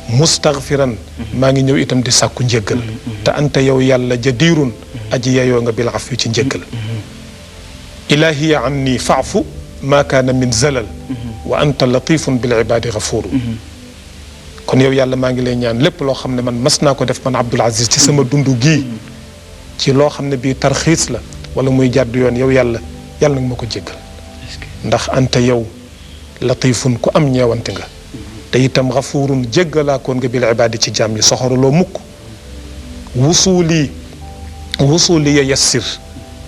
mustaghfiran maa ngi ñëw itam di sàkku njéggal te anta yow yàlla jadirun aji yeyoo nga bil afwi ci njéggal ilahiya anni faafu maa kaana min zalal wa anta latifun bil ibadi gafuru kon yow yàlla maa ngi lay ñaan lépp loo xam ne man mas naa ko def man Abdul Aziz ci sama dundu gii ci loo xam ne bii tarxiis la wala muy jàdd yoon yow yàlla yàlla nag ma ko jéggal ndax anta yow latifun ku am ñeewante nga te itam xafuurun jéggalaakoon nga bil ibaadi ci jaam yi soxoruloo mukk wusuuli ya yassir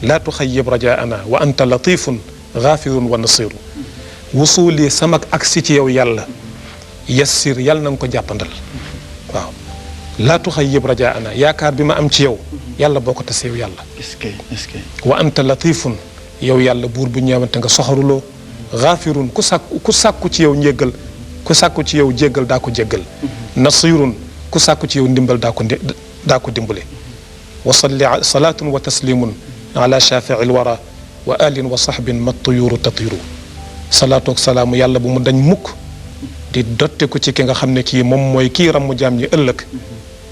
laa tuxayyib rajaana wa anta latifun xaafirun wa nasiru wusuuli samak agsi ci yow yàlla yassir yàlla na nga ko jàppandal waaw laa tuxayyib rajaana yaakaar bi ma am ci yow yàlla boo ko tasee yow yàlla wa anta latifun yow yàlla buur bu ñeewante nga soxoruloo xaafirun ku sàkku ci yow njéggal ku sàkku ci yow jéggal daa ko jéggal nasirun ku sàkku ci yow ndimbal daa ko dimbale wa salli salaatun wa taslimun ala shafii lwara wa alin wa sahbin ma tuyuru tatiru salaatu ak salaamu yàlla bu mu dañ mukk di dotte ko ci ki nga xam ne kii moom mooy kii rammu jaam ñi ëllëg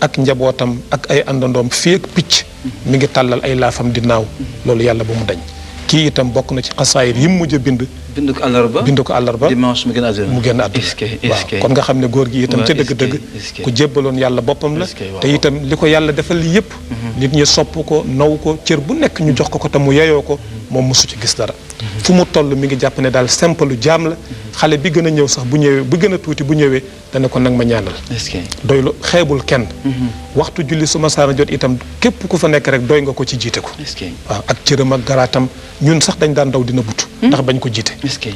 ak njabootam ak ay àndandoom fii ak picc mi ngi tàllal ay laafam di naaw loolu yàlla bu mu dañ kii itam bokk na ci xasaayir yi mu mujj a bind ko àllarba dimanche mu génn àdduna waaw kon nga xam ne góor gi itam ca dëgg-dëgg ku jébbaloon yàlla boppam la te itam li ko yàlla defal li yëpp nit ñi sopp ko naw ko cër bu nekk ñu jox ko te mu yeyoo ko moom mosu ci gis dara fu mu toll mi ngi jàpp ne daal simple jaam la xale bi gën a ñëw sax bu ñëwee bi gën a tuuti bu ñëwee dana ko nag ma ñaanal doy lu xeebul kenn waxtu julli su ma saana jot itam képp ku fa nekk rek doy nga ko ci jiite ko waaw ak cëram ak garaatam ñun sax dañ daan daw dina butu ndax bañ ko jiite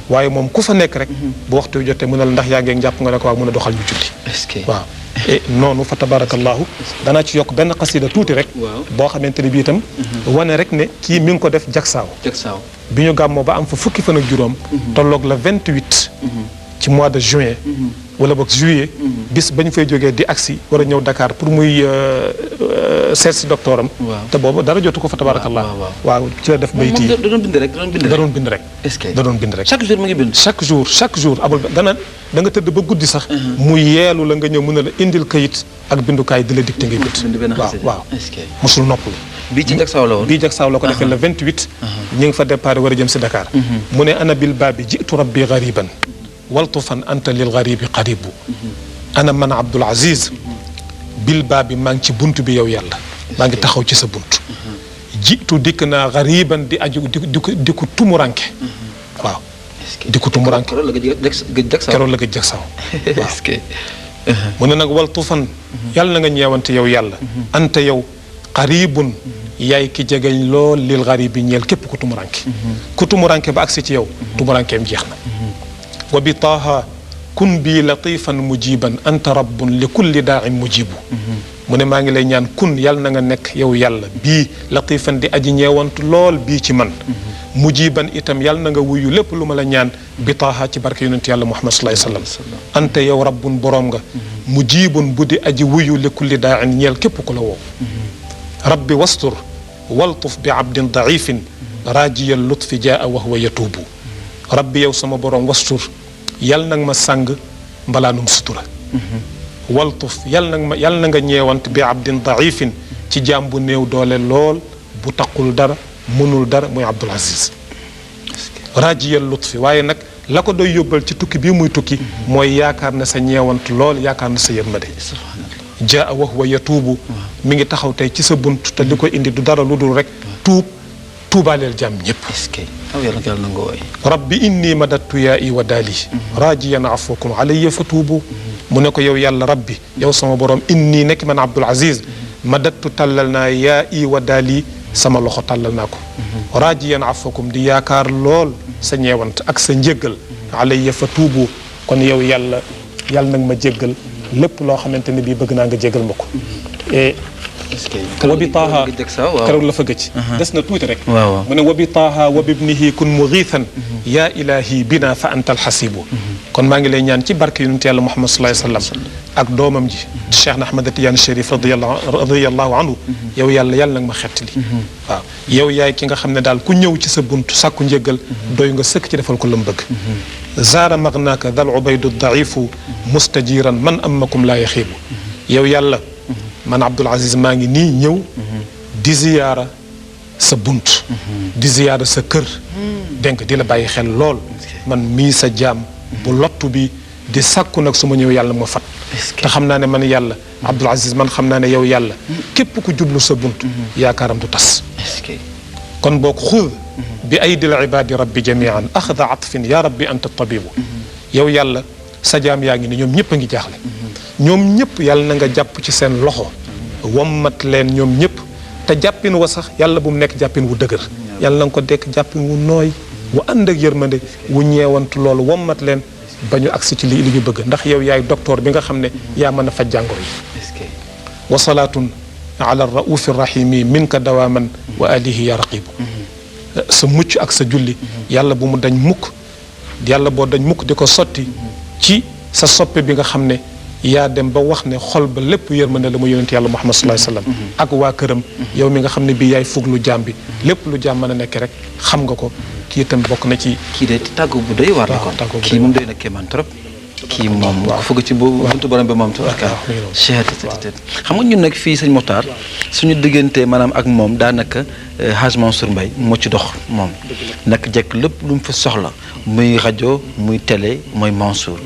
waaye moom ku fa nekk rek bu waxtu jotee mu ne la ndax yaa ngi jàpp nga ne ko waaw mun a doxal ñu julli waaw et noonu fa tabarakallahu danaa ci yokk benn xasida tuuti rek boo xamante ne bii itam wane rek ne kii mi ngi ko def jagsaaw bi ñu gàmmoo ba am fa fukki fan ak juróom tolloog la 28 ci mois de juin wala boog juillet bis bañ fay jógee di agsi war a ñëw Dakar pour muy seet si docteur am te boobu dara jotu ko fa tabarakallah waaw ci la def bayti da doon bind rek da doon bind rek chaque jour mu ngi bind chaque jour abul da nga tëdd ba guddi sax mu yeelu la nga ñëw mën a la indil kayit ak bindukaay di la dicté ngay bind waaw mosul noppalu bii ci jagsaaw la woon bii jagsaaw la ko defee le 28 ñu ngi fa départ war a jëm si Dakar mu ne ana bil baabi jitu rabbi gariban waltufan anta lil garibi qaribu ana man Abdul Aziz bil baabi maa ngi ci bunt bi yow yàlla maa ngi taxaw ci sa bunt jitu dikk naa gariban di aju di ko tumuranke waaw di ko tumuranke keroog la gëj jagsaaw waaw mu ne nag waltufan yàlla na nga ñeewante yow yàlla anta yow qaribun yaay ki jegeñ lool lil garibi ñeel képp ku tumuranke ba agsi ci yow tumurankeem jeex na wa bi taaha kun bii latifan mujiban anta rabbun li kulli daain mujibu mu ne maa ngi lay ñaan kun yàlla na nga nekk yow yàlla bii latifan di aji ñeewantu lool bii ci man mujiban itam yàlla na nga wuyu lépp lu ma la ñaan bi taaha ci barke yonent yàlla Muhammad sallallahu alayhi wasallam anta yow rabbun boroom nga mujibun bu di aji wuyu li kulli daain ñeel képp ku la woo rabbi wastur waltuf bi abdin daifin raajiyal lutfi jaa wa huwa yatuubu rabbi yow sama boroom wastur yal nag ma sàng mbalaanum sutura waltuf yal na nga ñeewant bi abdin daifin ci jaam bu néew doole lool bu taqul dara mënul dara muy Abdul Aziz raajiyal lutfi waaye nag la ko doy yóbbal ci tukki bii muy tukki mooy yaakaar na sa ñeewant lool yaakaar na sa yërmande jaa wa huwa yatuubu mi ngi taxaw tey ci sa bunt te li ko indi du dara lu dul rek tuubaaleel jàmm ñëpp. est-ce que yàlla na nga wooy. rabbi inni madattu yaa i wa daali raajiyan afwakum alayya fa tuubu mu ne ko yow yàlla rabbi yow sama borom inni nekk man Abdul Aziz madattu tàllal naa yaa i wa daali sama loxo tàllal naa ko. raajiyan afwakum di yaakaar lool sa ñeewant ak sa njéggal alayya fa tuubu kon yow yàlla nag ma jéggal lépp loo xamante ne bii bëgg naa nga jéggal ma ko. wa bi taaha keroog la fa gëcc des na tuuti rek mu ne wa bi taaha wa bi ibnihi kun mugiithan yaa ilahi bina fa anta alxasibu kon maa ngi lay ñaan ci barke yonent yàlla Muhammad sallallahu alayhi wa sallam ak doomam ji Cheikh na Ahmad Tidiane Chérif radiyallahu anhu yow yàlla nag ma xettali waaw yow yaay ki nga xam ne daal ku ñëw ci sa bunt sàkku njéggal doy nga sëkk ci defal ko lam bëgg zaara magnaaka dal ubaydu daifu mustajiran man amakum laa yaxiibu yow yàlla man Abdul Aziz maa ngi nii ñëw di ziyaara sa bunt di ziyaara sa kër denk di la bàyyi xel lool man mii sa jaam bu lottu bi di sàkku nag su ma ñëw yàlla ma fat te xam naa ne man yàlla Abdul Aziz man xam naa ne yow yàlla képp ku jublu sa bunt yaakaaram du tas kon boo ko xud bi aydil ibaadi rabbi jamian axda atfin ya rabbi anta tabibu yow yàlla sa jaam yaa ngi ne ñoom ñëpp a ngi jaaxle ñoom ñëpp yàlla na nga jàpp ci seen loxo wommat leen ñoom ñëpp te jàppin wa sax yàlla bu mu nekk jàppin wu dëgër yàlla na nga ko dekk jàppin wu nooy wu ànd ak yërmande wu ñeewantu loolu wommat leen ba ñu agsi ci li ñu bëgg ndax yow yaay docteur bi nga xam ne yaa mën a faj jàngoro yi wa salaatun ala raufi rahimi minka dawaman wa alihi ya raqibu sa mucc ak sa julli yàlla bu mu dañ mukk yàlla boo dañ mukk di ko sotti ci sa soppe bi nga xam ne yaa dem ba wax ne xol ba lépp yërmande la mu yonent yàlla Muhammad sallallahu alayhi wasallam ak waa këram yow mi nga xam ne bii yaay fuglu jaam bi lépp lu jaam mën a nekk rek xam nga ko kii itam bokk na ci kii de tàggu bu doy war la kon kii moom doy na kéemaan trop kii moom fugg ci buntu borom bi moom tubarka xam nga ñun nag fii sëñ Mokhtar suñu diggante maanaam ak moom daanaka Hadj Mansour Mbaye moo ci dox moom nag jekk lépp lu mu fa soxla muy rajo muy télé mooy Mansour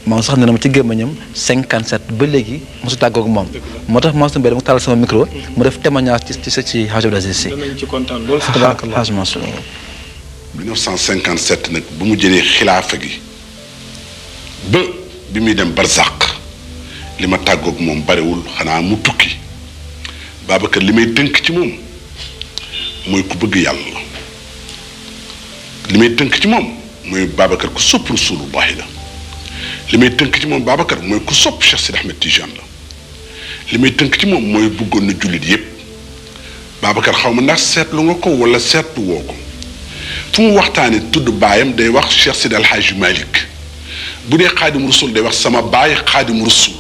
moom sax ne na ma ci gémmañam 57 ba léegi mosu tàggoog moom moo tax Mansour Mbaye dama taal sama micro mu def témoignage ci Hadj Abdou Aziz Sy danañ ci kontaan lool Hadj Mansour 1957 nag bu mu jëlee xilaafa gi ba bi muy dem barzaq li ma tàggoog moom barewul xanaa mu tukki Babacar li may tënk ci moom mooy ku bëgg yàlla li may tënk ci moom mooy Babacar ku sopp Rasulullahi la li may tënk ci moom Babacar mooy ku sopp Cheikh Sidi Ahmed Tijane la li may tënk ci moom mooy bëggoon na jullit yépp Babacar xaw ma ndax seetlu nga ko wala seetlu woo ko fu mu waxtaanee tudd baayam day wax Cheikh Sidi El Hadj Malick bu dee xaadim rusul day wax sama baay xaadim rusul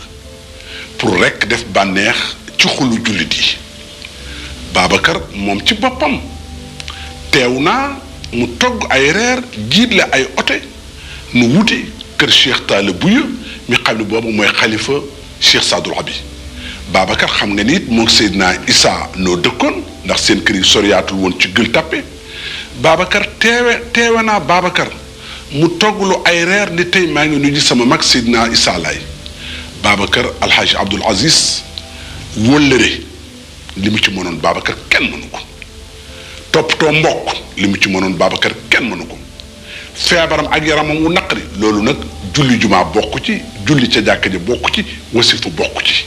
pour rekk def bànneex ci xolu jullit yi Babacar moom ci boppam teew naa mu togg ay reer jiitle ay ote nu wuti kër Cheikh Talla Bouya mi xam ne boobu mooy xalifa Cheikh Sadul Abi Babacar xam nga nit moom Seydina Issa noo dëkkoon ndax seen kër yi soriyaatul woon ci Gueule Tapée Babacar teewe naa Babacar mu togglu ay reer ni tey maa ngi nuyu sama mag Seydina Issa Laye Babacar Alhaji Abdoul Aziz wëllëre li mu ci mënoon Babacar kenn mënu ko toppatoo mbokk li mu ci mënoon Babacar kenn mënu ko feebaram ak yaramam wu naqari loolu nag julli jumaa bokk ci julli ca jàkka ji bokk ci wasifu bokk ci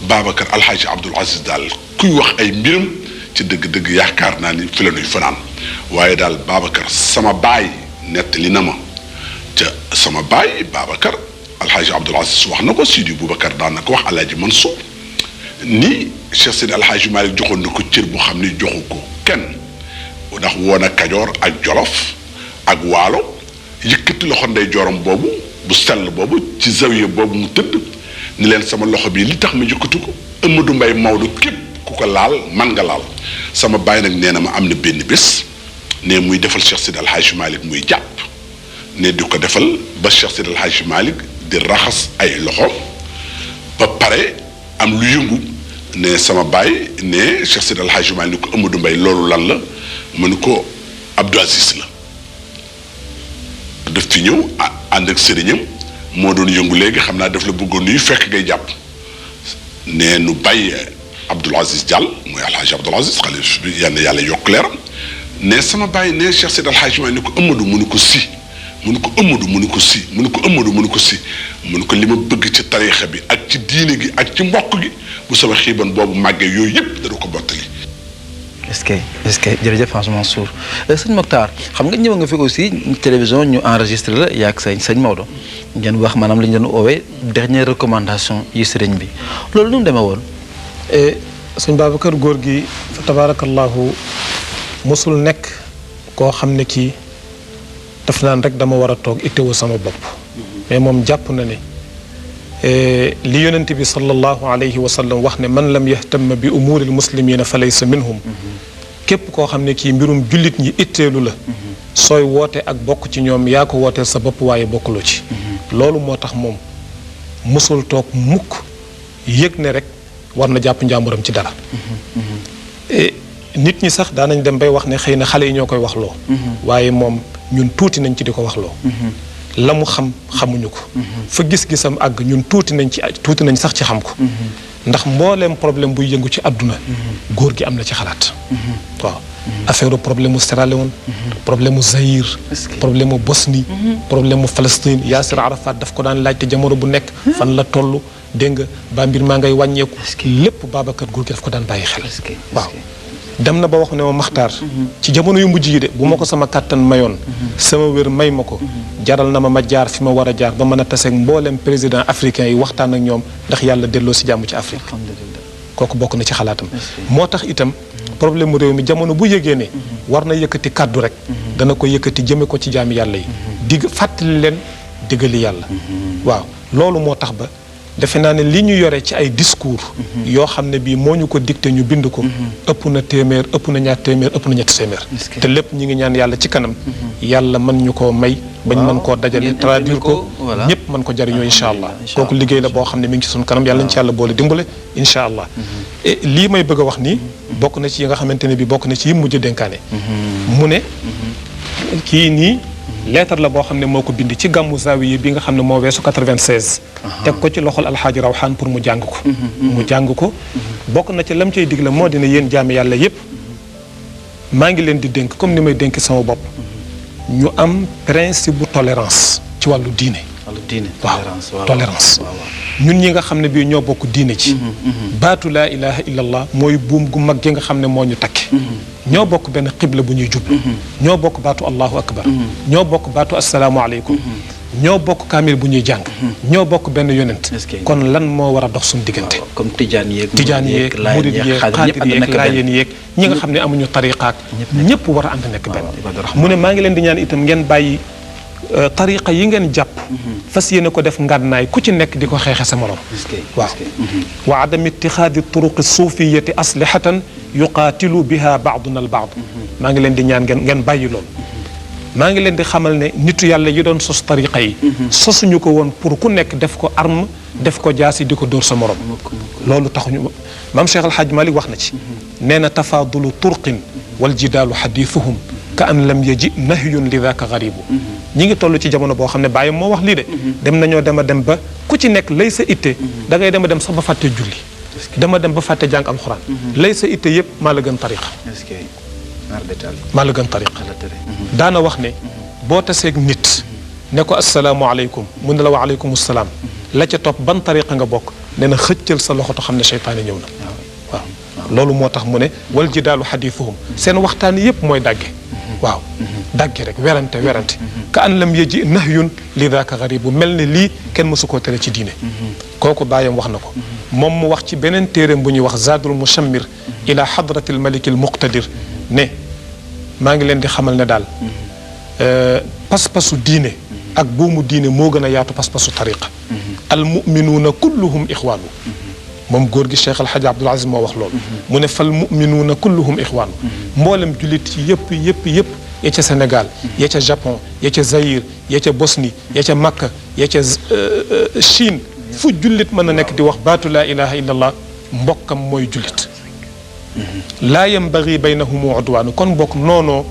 Babacar Alhaji Abdoul Aziz daal kuy wax ay mbiram ci dëgg-dëgg yaakaar naa ni fi la nuy fanaan waaye daal Babacar sama baay nettali na ma ca sama baay Babacar Alhaji Abdoul Aziz wax na ko Sidi Boubacar daan na ko wax Alhaji Mansour ni Cheikh Sidi Alhaji Malick joxoon na ko cër bu xam ni joxu ko kenn ndax woon a Kajoor ak Jolof ak Waalo yëkkati loxo ndey jorom boobu bu sell boobu ci zawiya boobu mu tëdd ni leen sama loxo bii li tax ma yëkkati ko Amadou Mbaye Maodo képp ku ko laal man nga laal sama baay nag nee na ma am na benn bés ne muy defal Cheikh Sidi Alhaji Malick muy jàpp ne di ko defal ba Cheikh Sidi Alhaji Malick di raxas ay loxo ba pare am lu yëngu ne sama baay ne Cheikh Sidi Alhaji Malick ni ko Amadou Mbaye loolu lan la mu ne ko Abdou Aziz la daf fi ñëw ànd ak sëriñam moo doon yëngu léegi xam naa daf la bëggoon nuyu fekk ngay jàpp ne nu bàyyi Abdoul Aziz Diall mooy alxaaji Abdoul Aziz xalif bi yal na yàlla yokk leeram ne sama bàyyi ne Cheikh Seydi Alxaaji Maalik ni ko Amadou mu ni ko si mu ni ko Amadou mu ni ko si mu ni ko Amadou mu ni ko si mu ni ko li ma bëgg ci tariixa bi ak ci diine gi ak ci mbokk gi bu sama xiiban boobu màggee yooyu yëpp dana ko bottali. est-ce que jërëjëf Hadj Mansour sëñ Mokhtar xam nga ñëw nga fi aussi télévision ñu enregistré la yaa ak sëñ Maodo ngeen wax maanaam li ñu doon oowee dernière recommandation yi sëriñ bi loolu nu mu demee woon. sëñ Babacar góor gi fa tabaarakallahu mosul nekk koo xam ne kii daf naan rek dama war a toog itteewu sama bopp mais moom jàpp na ne li yonent bi sallallahu alayhi wa sallam wax ne man lam yahtamma bi umuuril muslimina fa laysa minhum képp koo xam ne kii mbirum jullit ñi itteelu la sooy woote ak bokk ci ñoom yaa ko wooteel sa bopp waaye bokkuloo ci loolu moo tax moom mosul toog mukk yëg ne rek war na jàpp njàmburam ci dara nit ñi sax daanañ dem bay wax ne xëy na xale yi ñoo koy waxloo waaye moom ñun tuuti nañ ci di ko waxloo la mu xam xamuñu ko fa gis-gisam àgg ñun tuuti nañ sax ci xam ko ndax mbooleem problème buy yëngu ci àdduna góor gi am na ci xalaat waaw affaire problème mu Sierra Leone problème mu Zaïre problème mu Bosnie problème mu Palestine Yaasir Arafat daf ko daan laajte jamono bu nekk fan la toll dégg nga ba mbir maa ngay wàññeeku lépp Babacar góor gi daf ko daan bàyyi xel waaw dem na ba wax ne ma Maxtaar ci jamono yu mujj yi de bu ma ko sama kàttan mayoon sama wér may ma ko jaral na ma jaar fi ma war a jaar ba mën a taseeg mbooleem président africain yi waxtaan ak ñoom ndax yàlla delloo si jàmm ci Afrique kooku bokk na ci xalaatam moo tax itam problème mu réew mi jamono bu yëgee ne war na yëkkati kàddu rek dana ko yëkkati jëme ko ci jaami yàlla yi digg fàttali leen diggali yàlla waaw loolu moo tax ba defe naa ne li ñu yore ci ay discours yoo xam ne bii moo ñu ko dicté ñu bind ko ëpp na téeméer ëpp na ñaar téeméer ëpp na ñetti téeméer te lépp ñi ngi ñaan yàlla ci kanam yàlla mën ñu koo may bañ mën koo dajale traduire ko ñëpp mën ko jariñoo incha allah kooku liggéey la boo xam ne mi ngi ci suñu kanam yàlla ñu ci yàlla boole dimbale incha allah lii may bëgg a wax nii bokk na ci yi nga xamante ne bi bokk na ci yi mujj dénkaane mu ne kii nii lettre la boo xam ne moo ko bind ci gàmmu zawiya bi nga xam ne moo weesu 96 teg ko ci loxol alxaaji rawxaan pour mu jàng ko mu jàng ko bokk na ci lam cay digle moo dina yéen jaami yàlla yépp maa ngi leen di dénk comme ni may dénk sama bopp ñu am principe bu tolérance ci wàllu diine waaw tolérance ñun ñi nga xam ne bii ñoo bokk diine ci baatu laa ilaha illallah mooy buum gu mag gi nga xam ne moo ñu takke ñoo bokk benn xibla bu ñuy jublu ñoo bokk baatu allahu akbar ñoo bokk baatu assalaamu aleykum ñoo bokk kaamil bu ñuy jàng ñoo bokk benn yonent kon lan moo war a dox suñu diggante comme tijaan yeeg murid yeeg xaadir yeeg laayeen yeeg ñi nga xam ne amuñu tariqaak ñëpp war a ànd nekk benn mu ne maa ngi leen di ñaan itam ngeen bàyyi tariqa yi ngeen jàpp fas yéene ko def ngànnaay ku ci nekk di ko xeexe sa morom waaw wa adam itixaadi turuqi suufiyati aslihatan yuqaatilu biha baaduna al baad maa ngi leen di ñaan ngeen bàyyi loolu maa ngi leen di xamal ne nitu yàlla yi doon sos tariqa yi sosuñu ko woon pour ku nekk def ko arme def ko jaasi di ko dóor sa morom loolu taxuñu maam Cheikh Al Hadj Malick wax na ci nee na tafaadulu turqin wal jidaalu xadiisuhum ka an lam yaji nahyun li daaka garibu ñi ngi toll ci jamono boo xam ne bàyyi moo wax lii de dem nañoo dem ba ku ci nekk lay sa itte da ngay dem sax ba fàtte julli dem ba fàtte jàng alxuraan lay sa itte yëpp maa la gën tariqa maa la gën tariqa daana wax ne boo taseeg nit ne ko asalaamualeykum mu ne la wa aleykum salaam la ca topp ban tariqa nga bokk nee na xëccal sa loxo te xam ne seytaane ñëw na waaw loolu moo tax mu ne wal jidaalu xadiisuhum seen waxtaan yëpp mooy dàgge waaw dàgge rek werante ka an lam yaji nahyun li daaka garibu mel ne lii kenn mësu koo tere ci diine kooku bàyyam wax na ko moom mu wax ci beneen téeréem bu ñuy wax zaadul mushammir ila hadratil malikil muqtadir ne maa ngi leen di xamal ne daal pas-pasu diine ak buumu diine moo gën a yaatu pas-pasu tariqa al muminuuna kulluhum ixwaanu moom góor gi Cheikh Alhaji Abdoul Aziz moo wax loolu mu ne fal muminuuna kulluhum ixwaanu mboolem jullit yëpp ya ca Sénégal ya ca Japon ya ca Zaïre ya ca Bosnie ya ca Makka ya ca Chine fu jullit mën a nekk di wax baatu laa ilaha illallah mbokkam mooy jullit laa yambagi baynahum udwaanu kon mbokk noonoo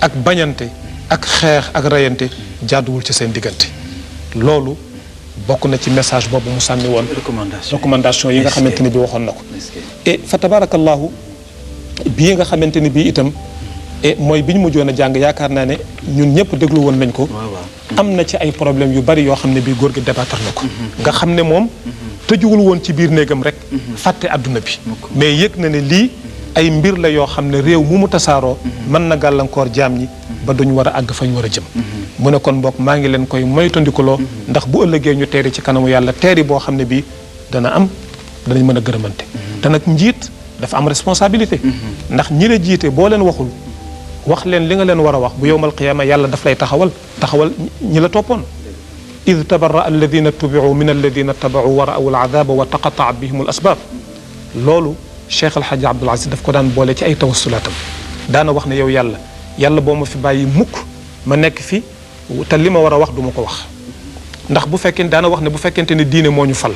ak bañante ak xeex ak rayante jaaduwul ci seen diggante loolu bokk na ci message boobu mu sànni woon recommandation yi nga xamante ni bi waxoon na ko et fa tabarakallahu bii nga xamante ni bii itam et mooy bi ñu mujjoon a jàng yaakaar naa ne ñun ñëpp déglu woon nañ ko am na ci ay problème yu bari yoo xam ne bii góor gi débattar na ko nga xam ne moom tëjuwul woon ci biir néegam rek fàtte adduna bi mais yëg na ne lii ay mbir la yoo xam ne réew mu tasaaroo mën na gàllankoor jaam ñi ba duñ war a àgg fañ war a jëm mu ne kon mbokk maa ngi leen koy moytandikuloo ndax bu ëllëgee ñu teeri ci kanamu yàlla teeri boo xam ne bii danañ mën a gërëmante te nag njiit dafa am responsabilité ndax ñi la jiite boo leen waxul wax leen li nga leen war a wax bu yowmal qiyaama yàlla daf lay taxawal ñi la toppoon id tabarra alladina tubiu min alladina tabau wa raaw alazaba wa taqataa bihim al asbab loolu Cheikh El Hadj Abdoul Aziz daf ko daan boole ci ay tawasulaatam daana wax ne yow yàlla boo ma fi bàyyi mukk ma nekk fi te li ma war a wax du ma ko wax ndax bu fekkee daana wax ne bu fekkente ne diine moo ñu fal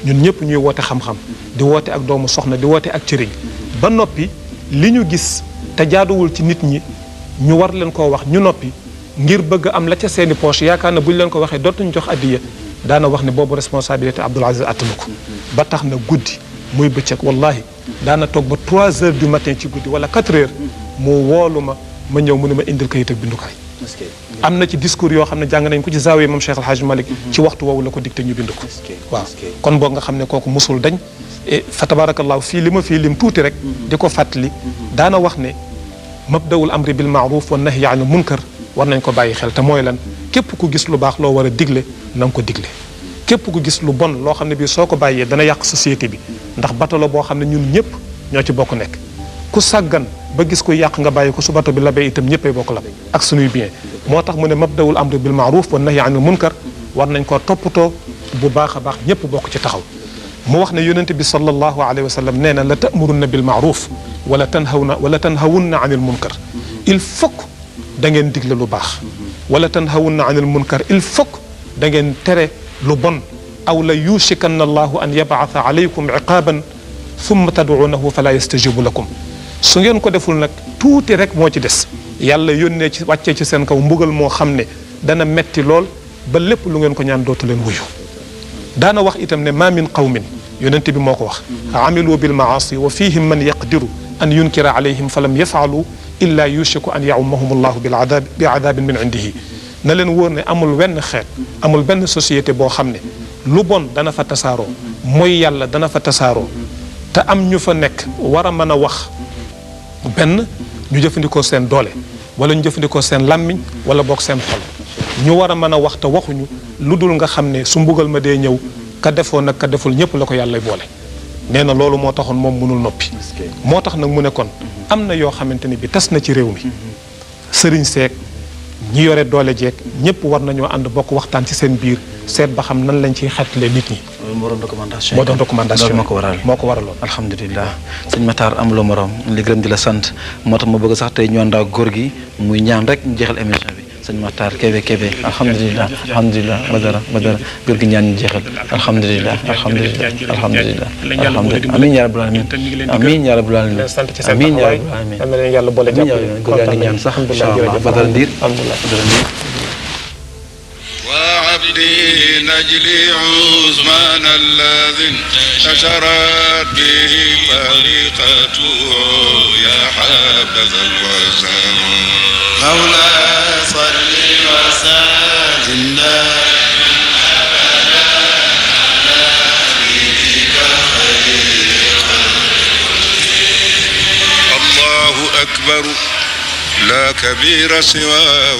ñun ñëpp ñuy woote xam-xam di woote ak doomu soxna di woote ak cëriñ ba noppi li ñu gis te jaaduwul ci nit ñi ñu war leen koo wax ñu noppi ngir bëgg am la ca seeni poche yaakaar na bu ñu leen ko waxee dootuñu jox addiya daana wax ne boobu responsabilité Abdoul Aziz attanu ko ba tax na guddi muy bëccëg wallahi daana toog ba 3 heures du matin ci guddi wala 4 heures mu woolu ma ñëw mu ne ma indil kayit ak bindukaay am na ci discours yoo xam ne jàng nañ ko ci zawiya moom Cheikh El Hadj Malick ci waxtu woowu la ko dicté ñu bind ko waaw kon boog nga xam ne kooku musul dañ fa tabarakallahu fii li ma fii lim tuuti rek di ko fàttali daana wax ne mabdawul amri bil maaruf wa nahyi anil munkar war nañ ko bàyyi xel te mooy lan képp ku gis lu baax loo war a digle na nga ko digle képp ku gis lu bon loo xam ne bii soo ko bàyyee dana yàq société bi ndax bato la boo xam ne ñun ñëpp ñoo ci bokk nekk ku sàggan ba gis ku yàq nga bàyyi ko su bato bi labee itam ñëppay bokk lab ak suñuy bien moo tax mu ne mabdawul amri bil maaruf wa nahyi anil munkar war nañ koo toppatoo bu baax a baax ñëpp bokk ci taxaw mu wax ne yonente bi sallallahu alayhi wa sallam nee na la ta'murunna bil maaruf wala tanhawunna anil munkar il faut da ngeen digle lu baax wala tanhawunna anil munkar il faut da ngeen tere lu bon aw la yushikanna allahu an yabaatha alaykum iqaaban thumma tad'uunahu fala yastajibu lakum su ngeen ko deful nag tuuti rek moo ci des yàlla yónnee ci wàccee ci seen kaw mbugal moo xam ne dana metti lool ba lépp lu ngeen ko ñaan dootu leen wuyu daana wax itam ne ma min qawmin yonent bi moo ko wax amilu bil maasi wa fihim man yaqdiru an yunkira alayhim falam yafaalu illa yushiku an yaumahum allahu bi adabin min indihi na leen wóor ne amul wenn xeet amul benn société boo xam ne lu bon dana fa tasaaroo mooy yàlla dana fa tasaaroo te am ñu fa nekk war a mën a wax benn ñu jëfandikoo seen doole wala ñu jëfandikoo seen làmmiñ wala boog seen xol ñu war a mën a wax te waxuñu lu dul nga xam ne su mbugal ma dee ñëw ka defoon nag ka deful ñëpp la ko yàlla boole nee na loolu moo taxoon moom mënul noppi moo tax nag mu ne kon am na yoo xamante ni bi tas na ci réew mi sëriñ seek ñi yore doole jeeg ñëpp war nañoo ànd bokk waxtaan ci seen biir seet ba xam nan lañ ciy xeetlee nit ñi. moo doon recommandation moo doon recommandation moo ko waraloon. alhamdulilah sëñ Matar amuloo morom li gërëm di la sant moo tax ma bëgg sax tey ñu ànd ak góor gi muy ñaan rek ñu jeexal émission bi sëñ Matar Kébé alhamdulilah badara góor gi ñaan ñu jeexal alhamdulilah amiin yaa rabbal alamin amiin yaa rabbal alamin amiin yaa rabbal alamin am na leen yàlla boole jàppale góor gaa ngi ñaan sax badara ndiir وعبدي نجلي عثمان الذي انتشرت به طريقته يا حبذا الوسام مولاي صل وسلم الله أكبر لا كبير سواه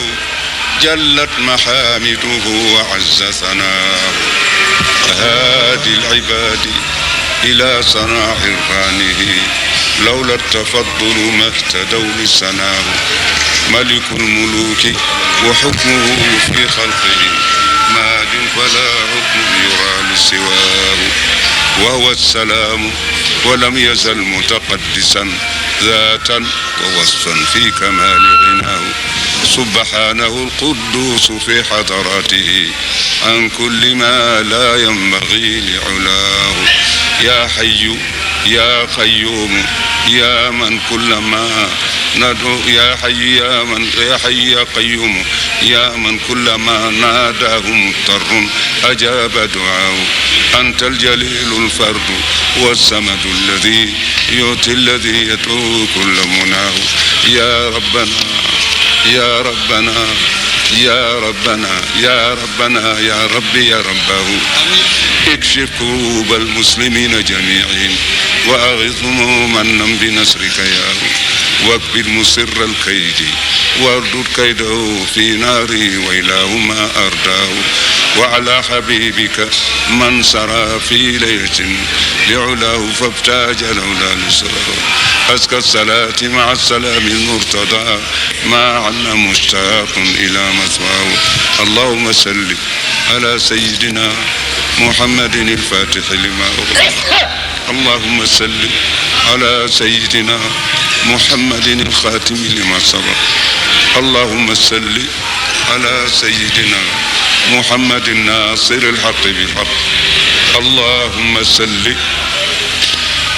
جلت محامده وعز ثناه هادي العباد إلى صناع عرفانه لولا التفضل ما اهتدوا لسناه ملك الملوك وحكمه في خلقه ماد فلا حكم يرى لسواه وهو السلام ولم يزل متقدسا ذاتا ووصفا في كمال غناه سبحانه القدوس في حضراته عن كل ما لا ينبغي لعلاه يا حي يا قيوم يا من كلما ندعو يا حي يا حي يا قيوم يا من كلما ناداه مضطر أجاب دعاءه أنت الجليل الفرد والصمد الذي يؤتي الذي يدعو كل مناه يا ربنا يا ربنا يا ربنا يا ربنا يا ربي يا ربه اكشف كروب المسلمين جميعهم وأغثهم منا بنصرك يا رب واكبد مسر الكيد واردد كيده في ناري وإله ما أرداه وعلى حبيبك من سرى في ليلة لعلاه فابتاج لولا نسره أزكى الصلاة مع السلام المرتضى ما عنا مشتاق إلى مثواه اللهم صل على سيدنا محمد الفاتح لما أغلق اللهم صل على سيدنا محمد الخاتم لما سبق اللهم صل على سيدنا محمد الناصر الحق بالحق اللهم صل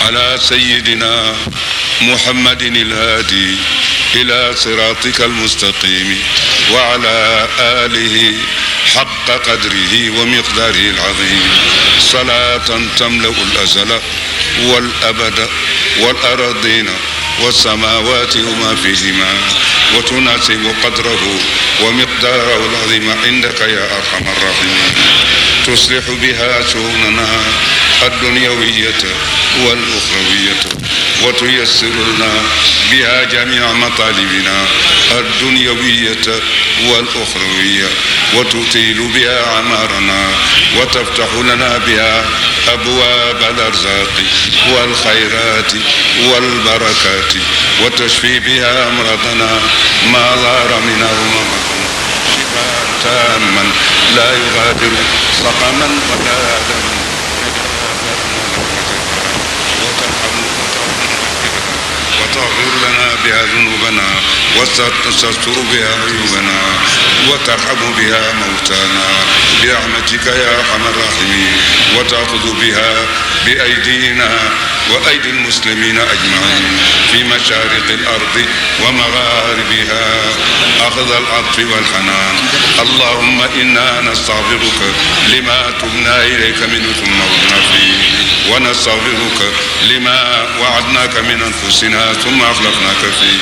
على سيدنا محمد الهادي إلى صراطك المستقيم وعلى آله حق قدره ومقداره العظيم صلاة تملأ الأزل والأبد والأراضين والسماوات وما فيهما وتناسب قدره ومقداره العظيم عندك يا أرحم الراحمين تصلح بها شؤوننا الدنيوية والأخروية وتيسر لنا بها جميع مطالبنا الدنيوية والأخروية وتطيل بها عمارنا وتفتح لنا بها أبواب الأرزاق والخيرات والبركات وتشفي بها أمراضنا ما ظهر منها وما بطن شفاء تاما لا يغادر سقما ولا دما وتغفر لنا بها ذنوبنا وتستر بها عيوبنا وترحم بها موتانا برحمتك يا ارحم الراحمين وتاخذ بها بايدينا وايدي المسلمين اجمعين في مشارق الارض ومغاربها اخذ العطف والحنان اللهم انا نستغفرك لما تبنا اليك منه ثم عدنا فيه ونستغفرك لما وعدناك من انفسنا ثم اخلفناك فيه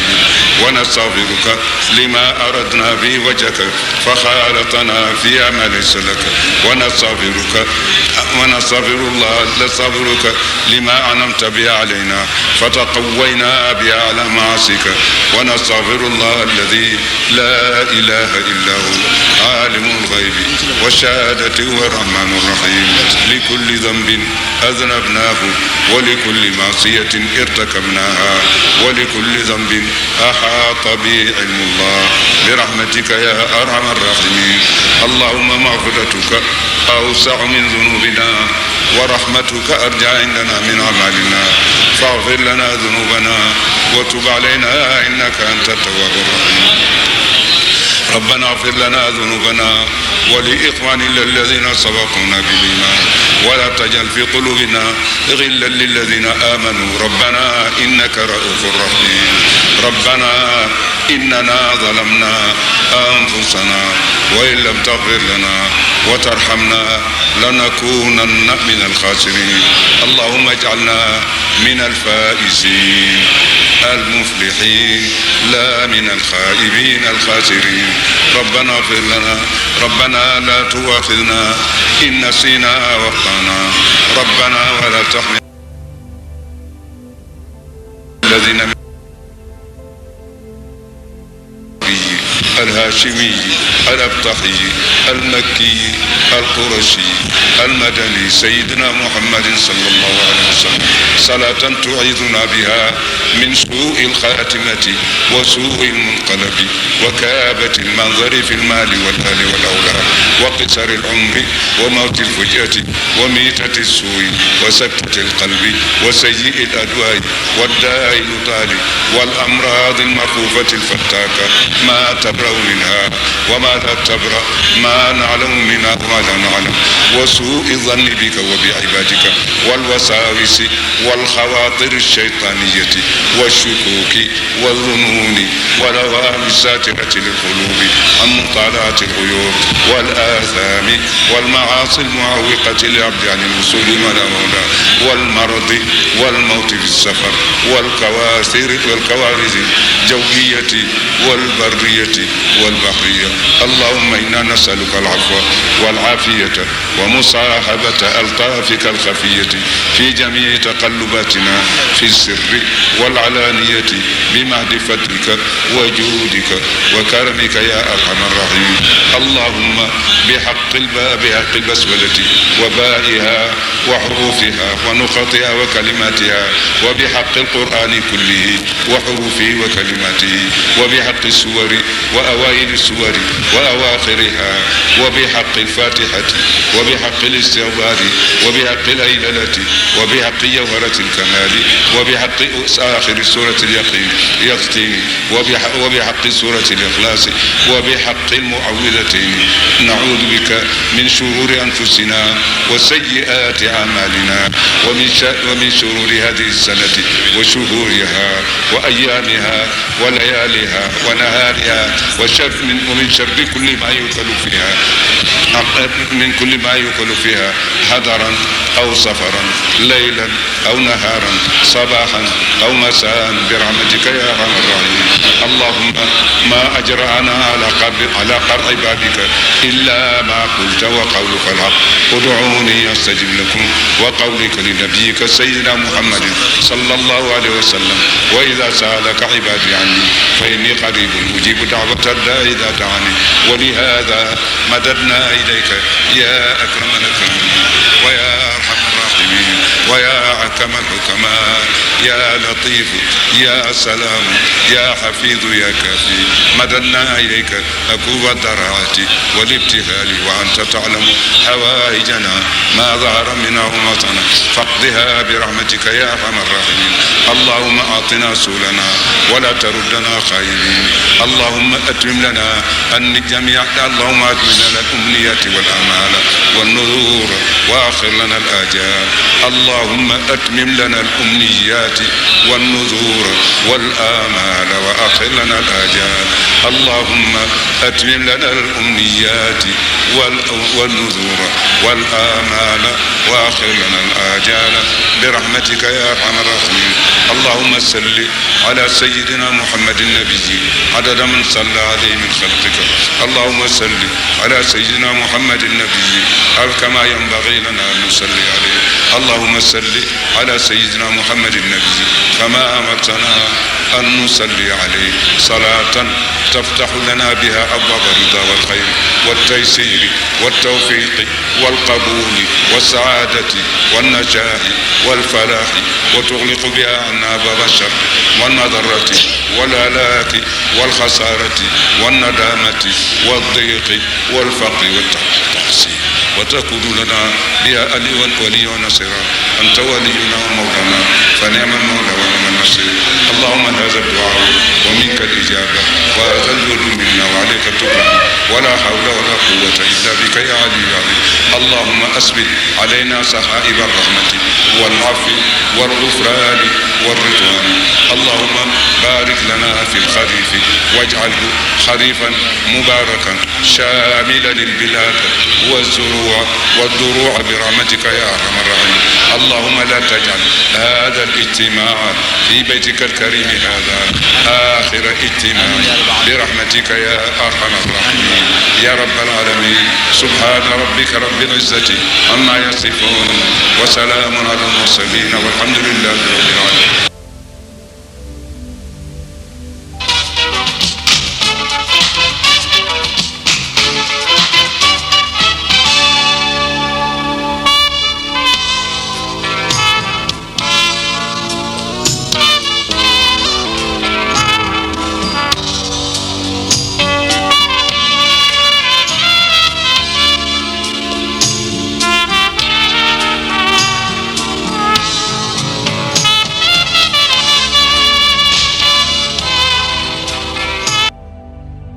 ونستغفرك لما اردنا به وجهك فخالطنا في ما ليس لك ونستغفرك لما انعمت به علينا فتقوينا بها على معاصيك ونستغفر الله الذي لا اله الا هو عالم الغيب والشهاده هو الرحمن الرحيم لكل ذنب اذنبناه ولكل معصيه ارتكبناها ولكل ذنب احاط به علم الله برحمتك يا ارحم الراحمين اللهم مغفرتك اوسع من ذنوبنا ورحمتك ارجى عندنا من اعمالنا فاغفر لنا ذنوبنا وتب علينا انك انت التواب الرحيم ربنا اغفر لنا ذنوبنا ولإخواننا الذين سبقونا بالإيمان ولا تجعل في قلوبنا غلا للذين آمنوا ربنا إنك رؤوف رحيم ربنا إننا ظلمنا أنفسنا وإن لم تغفر لنا وترحمنا لنكونن من الخاسرين اللهم اجعلنا من الفائزين المفلحين لا من الخائبين الخاسرين ربنا اغفر لنا ربنا لا تؤاخذنا إن نسينا وأخطأنا ربنا ولا تحمل الذين الهاشمي الأبطحي المكي القرشي المدني سيدنا محمد صلى الله عليه وسلم صلاة تعيذنا بها من سوء الخاتمة وسوء المنقلب وكآبة المنظر في المال والأهل والأولاد وقصر العمر وموت الفجأة وميتة السوء وسكتة القلب وسيء الأدواء والداء الطالب والأمراض المخوفة الفتاكة ما تبرأ تبرأ منها وما لا تبرأ، ما نعلم منها وما لا نعلم، وسوء الظن بك وبعبادك، والوساوس والخواطر الشيطانية والشكوك والظنون والأوهام الساترة للقلوب عن مطالعة الغيوب والآثام والمعاصي المعوقة للعبد عن الوصول إلى مولاه، والمرض والموت في السفر والكوارث الجوية والبرية والبحرية. اللهم إنا نسألك العفو والعافية ومصاحبة ألطافك الخفية في جميع تقلباتنا في السر والعلانية بمهد فضلك وجودك وكرمك يا أرحم الراحمين. اللهم بحق البسملة وبائها وحروفها ونقطها وكلماتها، وبحق القرآن كله وحروفه وكلماته، وبحق السور وأوائل السور وأواخرها، وبحق الفاتحة وبحق الاستغفار وبحق الأيلة وبحق جوهرة الكمال وبحق آخر سورة اليقين وبحق سورة الإخلاص وبحق المعوذتين. نعوذ بك من شرور أنفسنا وسيئات أعمالنا ومن شرور هذه السنة وشهورها وأيامها ولياليها ونهارها ومن شر كل ما يوكل فيها، من كل ما يوكل فيها حضرا أو سفرا، ليلا أو نهارا، صباحا أو مساء، برحمتك يا أرحم الراحمين. اللهم ما أجرأنا على قرع بابك إلا ما قلت وقولك الحق، ادعوني أستجب لكم، وقولك لنبيك سيدنا محمد صلى الله عليه وسلم وإذا سألك عبادي عني فإني قريب أجيب دعوة الداعي إذا دعاني. ولهذا مددنا إليك يا أكرم الأكرمين ويا أرحم الراحمين ويا أحكم الحكماء، يا لطيف يا سلام يا حفيظ يا كافي. مددنا إليك أكوب الدرعات والابتهال وأنت تعلم حوائجنا ما ظهر منها وما بطن، فاقضها برحمتك يا أرحم الراحمين. اللهم أعطنا سؤلنا ولا تردنا خائبين. اللهم أتمم لنا اللهم أتمم لنا الأمنيات والأمال والنذور وآخر لنا الآجال. اللهم أتمم لنا الأمنيات والنذور والآمال وآخر لنا الآجال. اللهم أتمم لنا الأمنيات والنذور والآمال وآخر لنا الآجال برحمتك يا أرحم الراحمين. اللهم صل على سيدنا محمد النبي عدد من صلى عليه من خلقك. اللهم صل على سيدنا محمد النبي كما ينبغي لنا أن نصلي عليه. اللهم صل على سيدنا محمد النبي كما أمرتنا أن نصلي عليه صلاة تفتح لنا بها أبواب الرضا والخير والتيسير والتوفيق والقبول والسعادة والنجاح والفلاح، وتغلق بها عنا باب الشر والمضرة والهلاك والخسارة والندامة والضيق والفقر والتحصيل، وتكون لنا بها ولي ونصيرا. أنت ولينا ومولانا فنعم المولى ونعم النصير. اللهم هذا الدعاء ومنك الإجابة، وهذا الذل منا وعليك التوبة، ولا حول ولا قوة إلا بك يا علي العظيم. اللهم أسبل علينا سحائب الرحمة والعفو والغفران والرضوان. اللهم بارك لنا في الخريف واجعله خريفا مباركا شاملا للبلاد والضروع برحمتك يا أرحم الراحمين. اللهم لا تجعل هذا الاجتماع في بيتك الكريم هذا آخر اجتماع برحمتك يا أرحم الراحمين يا رب العالمين. سبحان ربك رب العزة عما يصفون وسلام على المرسلين والحمد لله رب العالمين.